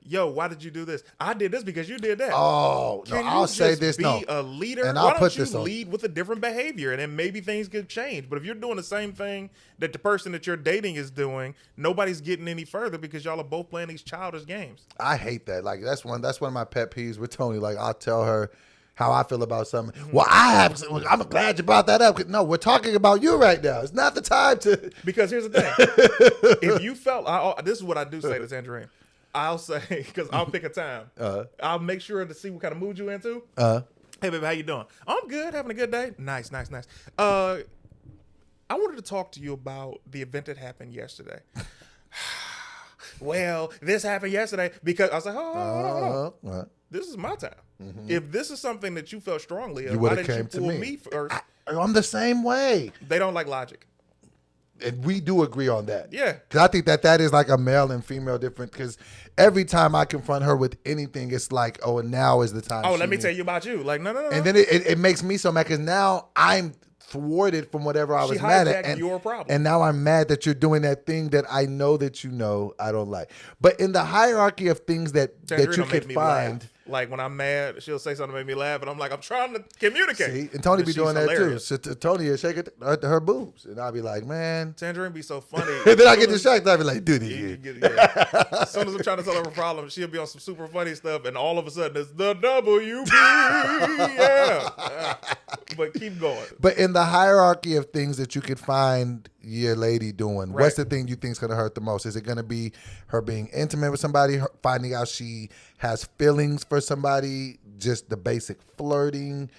yo, why did you do this? I did this because you did that. Oh, no, I'll say this. Be a leader. And why don't you lead with a different behavior, and then maybe things could change. But if you're doing the same thing that the person that you're dating is doing, nobody's getting any further because y'all are both playing these childish games. I hate that. Like, that's one of my pet peeves with Tony. Like, I'll tell her how I feel about something. Well, I'm glad you brought that up. No, we're talking about you right now. It's not the time to. Because here's the thing. If you felt, this is what I do say to Tangerine. I'll say, because I'll pick a time. I'll make sure to see what kind of mood you're into. Hey, baby, how you doing? I'm good, having a good day. Nice. I wanted to talk to you about the event that happened yesterday. well, this happened yesterday because I was like, hold on. Right. This is my time. If this is something that you felt strongly of, You why would've didn't you came to pull me. me first? I'm the same way. They don't like logic. And we do agree on that. Yeah. Because I think that is like a male and female difference. Because every time I confront her with anything, it's like, oh, and now is the time. Oh, let me tell you about you. Like, no. And then it makes me so mad because now I'm thwarted from whatever I was mad at. And your problem. And now I'm mad that you're doing that thing that I know that you know I don't like. But in the hierarchy of things that you could find. Like when I'm mad, she'll say something to make me laugh, and I'm like, I'm trying to communicate. See, and Tony be doing hilarious. that too. So Tony will shake her boobs, and I'll be like, man. Tangerine be so funny. And then I get distracted. I'll be like, dude, yeah. As soon as I'm trying to tell her a problem, she'll be on some super funny stuff, and all of a sudden it's the WB. Yeah. But keep going. But in the hierarchy of things that you could find your lady doing, what's the thing you think is going to hurt the most? Is it going to be her being intimate with somebody, her finding out she has feelings for somebody, just the basic flirting,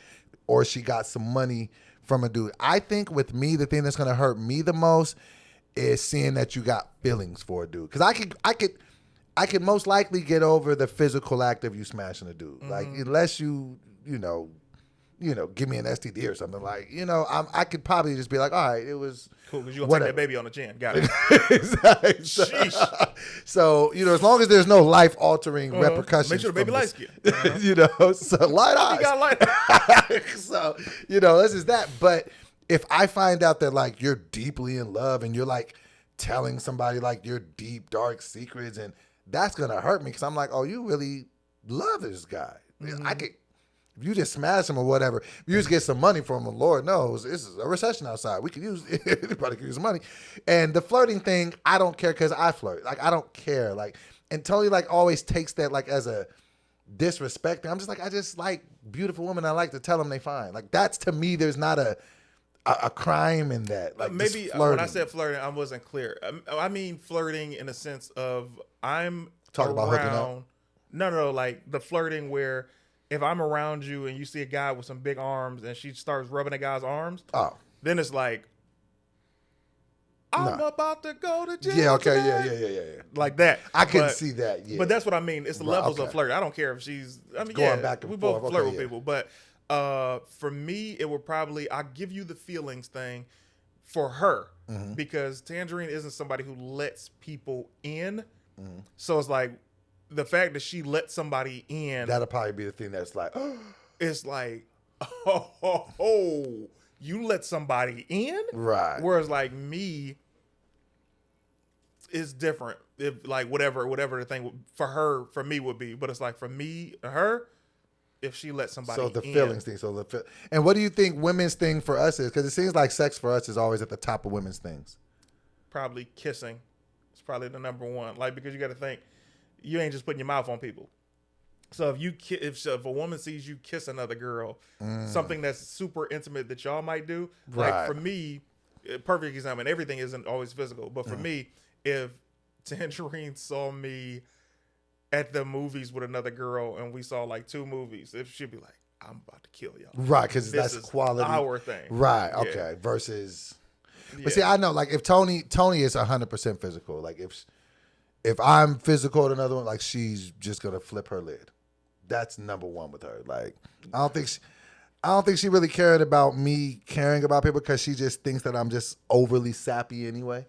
or she got some money from a dude? I think with me, the thing that's going to hurt me the most is seeing that you got feelings for a dude. Because I could most likely get over the physical act of you smashing a dude. Like, unless you know, give me an STD or something, like, I could probably just be like, all right, it was cool, because you're going to take that baby on the chin. Got it. Exactly. Sheesh. So, as long as there's no life-altering repercussions. Make sure the baby light skin. So light eyes. Got light. So, this is that. But if I find out that, like, you're deeply in love and you're, like, telling somebody, like, your deep, dark secrets, and that's going to hurt me because I'm like, oh, you really love this guy. I could... If you just smash him or whatever, if you just get some money from him, Lord knows, this is a recession outside. We could use, anybody could use money. And the flirting thing, I don't care because I flirt. Like, I don't care. Like, and Tony, like, always takes that, like, as a disrespect. I'm just like, I just like beautiful women. I like to tell them they fine. Like, that's, to me, there's not a crime in that. Like, maybe when I said flirting, I wasn't clear. I mean flirting in the sense of I'm talking about hooking up. No, like the flirting where if I'm around you and you see a guy with some big arms and she starts rubbing a guy's arms, then it's like, I'm about to go to jail. Yeah, okay, today. yeah. Like that. I can see that, yeah. But that's what I mean. It's the levels of flirt. I don't care if she's, going back and we forth. both flirt with people. But for me, it would probably, I'll give you the feelings thing for her because Tangerine isn't somebody who lets people in. So it's like, the fact that she let somebody in, that'll probably be the thing that's like, it's like, you let somebody in, right? Whereas like me, it's different. If like whatever the thing for her, for me would be, but it's like for me, her, if she let somebody in. So the feelings thing. And what do you think women's thing for us is? Because it seems like sex for us is always at the top of women's things. Probably kissing. It's probably the number one. Like, because you got to think, you ain't just putting your mouth on people. So if a woman sees you kiss another girl, something that's super intimate that y'all might do, like for me, perfect example, and everything isn't always physical, but for me, if Tangerine saw me at the movies with another girl and we saw like 2 movies, if she'd be like, I'm about to kill y'all. Right, because that's quality. Our thing. Right, okay. Versus, but see, I know, like if Tony is 100% physical, like if I'm physical to another one, like she's just gonna flip her lid. That's number one with her. Like I don't think she really cared about me caring about people because she just thinks that I'm just overly sappy anyway.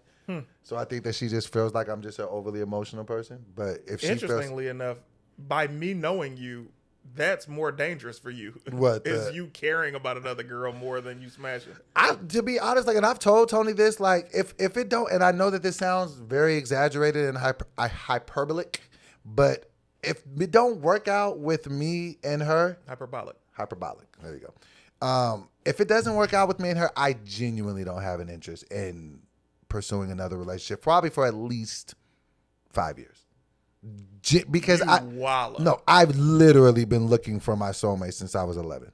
So I think that she just feels like I'm just an overly emotional person. But if she interestingly enough, by me knowing you, that's more dangerous for you. What is you caring about another girl more than you smashing? To be honest, like, and I've told Tony this, like, if it don't, and I know that this sounds very exaggerated and hyperbolic, but if it don't work out with me and her, hyperbolic. There you go. If it doesn't work out with me and her, I genuinely don't have an interest in pursuing another relationship, probably for at least 5 years. Because I've literally been looking for my soulmate since I was 11.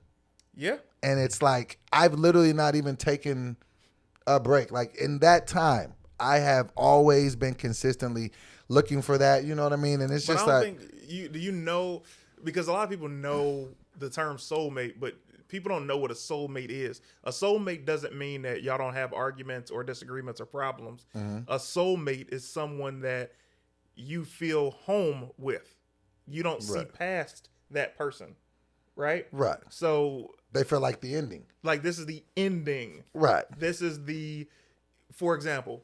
Yeah. And it's like, I've literally not even taken a break. Like in that time, I have always been consistently looking for that. You know what I mean? And it's just like, do you know, because a lot of people know the term soulmate, but people don't know what a soulmate is. A soulmate doesn't mean that y'all don't have arguments or disagreements or problems. A soulmate is someone that you feel home with. You don't see past that person, right? Right. So they feel like the ending. Like this is the ending. Right. This is for example,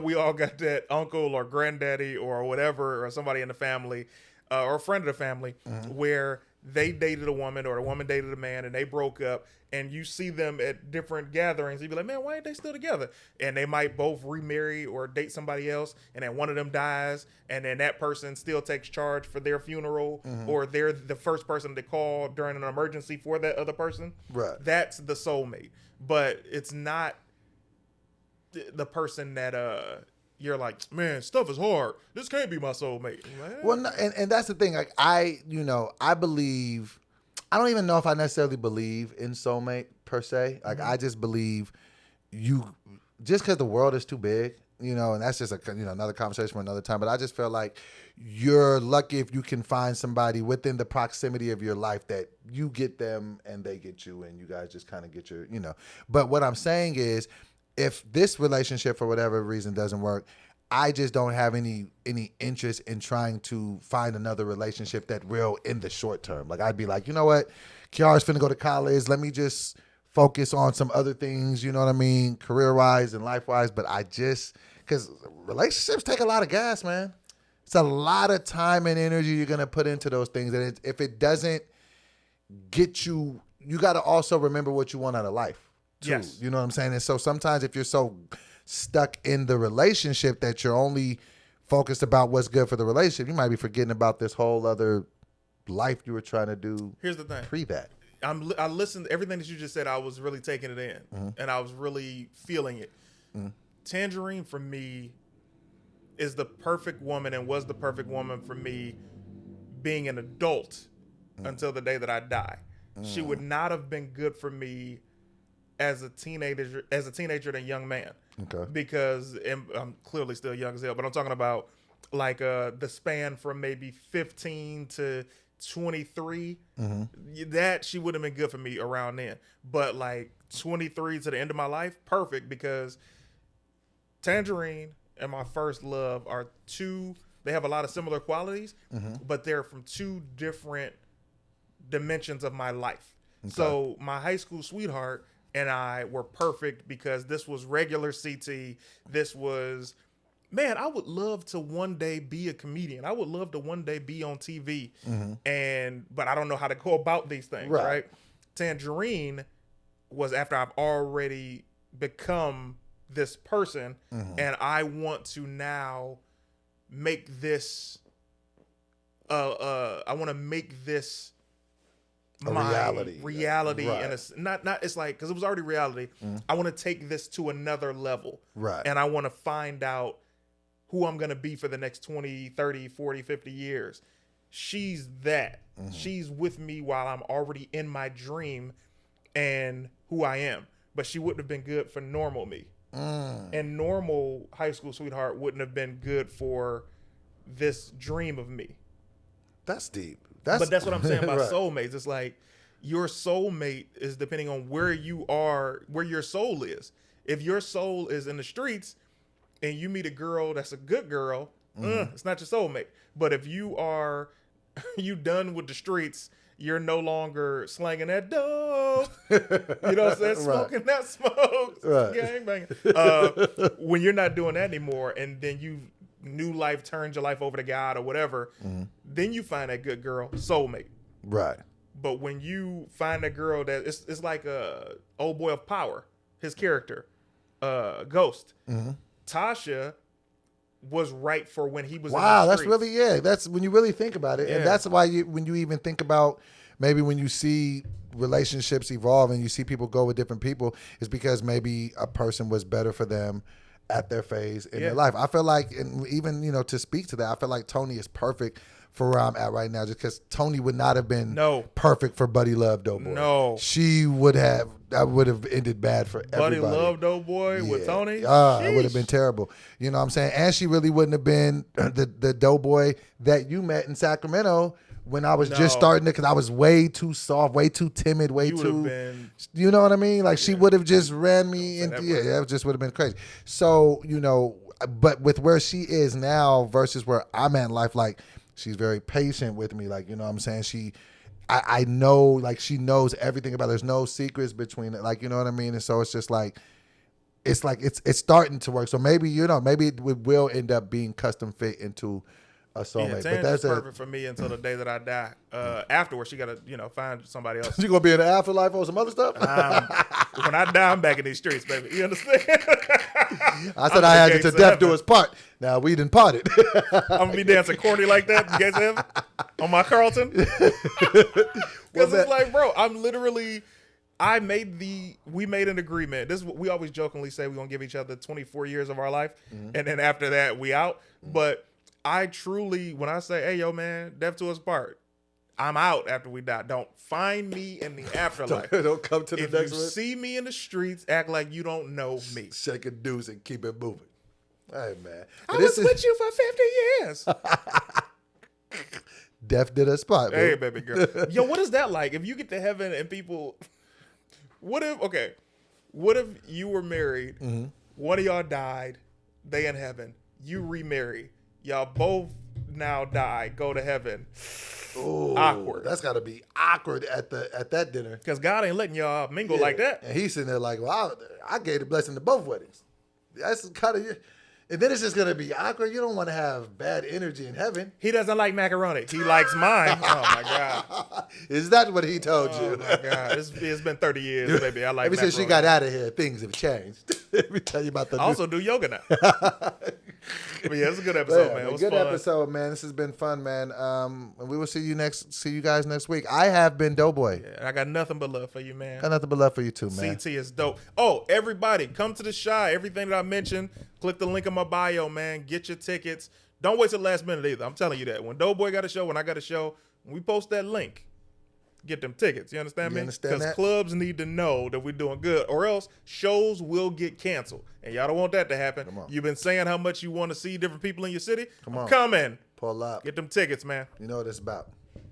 we all got that uncle or granddaddy or whatever, or somebody in the family, or a friend of the family, where they dated a woman or the woman dated a man and they broke up, and you see them at different gatherings. You'd be like, man, why ain't they still together? And they might both remarry or date somebody else, and then one of them dies, and then that person still takes charge for their funeral, or they're the first person to call during an emergency for that other person. Right. That's the soulmate. But it's not the person that you're like, man, stuff is hard. This can't be my soulmate. Well, no, and that's the thing. Like I believe. I don't even know if I necessarily believe in soulmate per se. Like I just believe just because the world is too big, and that's just another conversation for another time. But I just feel like you're lucky if you can find somebody within the proximity of your life that you get them and they get you, and you guys just kind of get your, But what I'm saying is, if this relationship for whatever reason doesn't work, I just don't have any interest in trying to find another relationship that will in the short term. Like I'd be like, you know what, Kiara's finna go to college. Let me just focus on some other things, you know what I mean, career-wise and life-wise. But because relationships take a lot of gas, man. It's a lot of time and energy you're gonna put into those things, and if it doesn't get you, you got to also remember what you want out of life. Too. Yes. You know what I'm saying? And so sometimes if you're so stuck in the relationship that you're only focused about what's good for the relationship, you might be forgetting about this whole other life you were trying to do. Here's the thing. Pre that. I listened to everything that you just said. I was really taking it in, and I was really feeling it. Tangerine for me is the perfect woman, and was the perfect woman for me being an adult until the day that I die. She would not have been good for me as a teenager and a young man. Okay. Because I'm clearly still young as hell, but I'm talking about like the span from maybe 15 to 23. That she would have been good for me around then. But like 23 to the end of my life, perfect, because Tangerine and my first love are they have a lot of similar qualities, but they're from two different dimensions of my life. Okay. So my high school sweetheart and I were perfect because this was regular CT. This was, man, I would love to one day be a comedian. I would love to one day be on TV. But I don't know how to go about these things, right? Tangerine was after I've already become this person, and I want to now make this, I want to make this reality, right. And not it's like, because it was already reality. I want to take this to another level, right? And I want to find out who I'm going to be for the next 20, 30, 40, 50 years. She's that. She's with me while I'm already in my dream and who I am. But she wouldn't have been good for normal me. And normal high school sweetheart wouldn't have been good for this dream of me. That's deep. But that's what I'm saying about soulmates. It's like your soulmate is depending on where you are, where your soul is. If your soul is in the streets and you meet a girl that's a good girl, it's not your soulmate. But if you done with the streets, you're no longer slanging that dope. You know what I'm saying? Smoking that smoke. Gangbanging. When you're not doing that anymore, and then new life turns your life over to God or whatever, then you find that good girl, soulmate. Right. But when you find a girl that it's like a old boy of Power, his character, Ghost. Tasha was right for when he was in the that's really, that's when you really think about it. And that's why when you even think about maybe when you see relationships evolve and you see people go with different people, it's because maybe a person was better for them at their phase in their life. I feel like, and even, to speak to that, I feel like Tony is perfect for where I'm at right now, just because Tony would not have been perfect for Buddy Love Doughboy. No. That would have ended bad for everybody. Buddy Love Doughboy with Tony? It would have been terrible. You know what I'm saying? And she really wouldn't have been the Doughboy that you met in Sacramento when I was just starting it, because I was way too soft, way too timid, you know what I mean? Like she would have just ran me into, that just would have been crazy. So, but with where she is now versus where I'm at in life, like she's very patient with me. Like, you know what I'm saying? I know, like she knows everything about it. There's no secrets between it. Like, you know what I mean? And so it's just like, it's starting to work. So maybe, maybe it will end up being custom fit into a soulmate. Yeah, but that's perfect for me until the day that I die. Afterwards, she got to, find somebody else. You gonna be in the afterlife or some other stuff? When I die, I'm back in these streets, baby. You understand? I said I had to death do us part. Now we done parted. I'm gonna be dancing corny like that, you guys have? On my Carlton. Because it's like, bro, we made an agreement. This is what we always jokingly say, we're gonna give each other 24 years of our life, and then after that we out. But I truly, when I say, hey yo man, death to us part, I'm out after we die. Don't find me in the afterlife. Don't come to the next one. If you see me in the streets, act like you don't know me. Shake a deuce and keep it moving. Hey man, I was with you for 50 years. Death did us part. Hey baby girl. Yo, what is that like? If you get to heaven and people, what if you were married, one of y'all died, they in heaven, you remarry, y'all both now die, go to heaven. Ooh, awkward. That's got to be awkward at that dinner. Because God ain't letting y'all mingle like that. And he's sitting there like, well, I gave the blessing to both weddings. That's kind of, and then it's just going to be awkward. You don't want to have bad energy in heaven. He doesn't like macaroni. He likes mine. Oh, my God. Is that what he told you? Oh, my God. It's been 30 years, baby. I like Ever macaroni. since she got out of here, things have changed. Let me tell you about the I also do yoga now. But yeah, it's a good episode, man. It was good fun. episode, man. This has been fun, man. And we will see you guys next week. I have been Doughboy. Yeah, I got nothing but love for you, man. Got nothing but love for you too, man. CT is dope. Oh, everybody, come to the Shy. Everything that I mentioned, click the link in my bio, man. Get your tickets. Don't wait till the last minute either. I'm telling you that. When Doughboy got a show, when I got a show, when we post that link, get them tickets. You understand me? Because clubs need to know that we're doing good, or else shows will get canceled. And y'all don't want that to happen. You've been saying how much you want to see different people in your city. Come on. Come in. Pull up. Get them tickets, man. You know what it's about.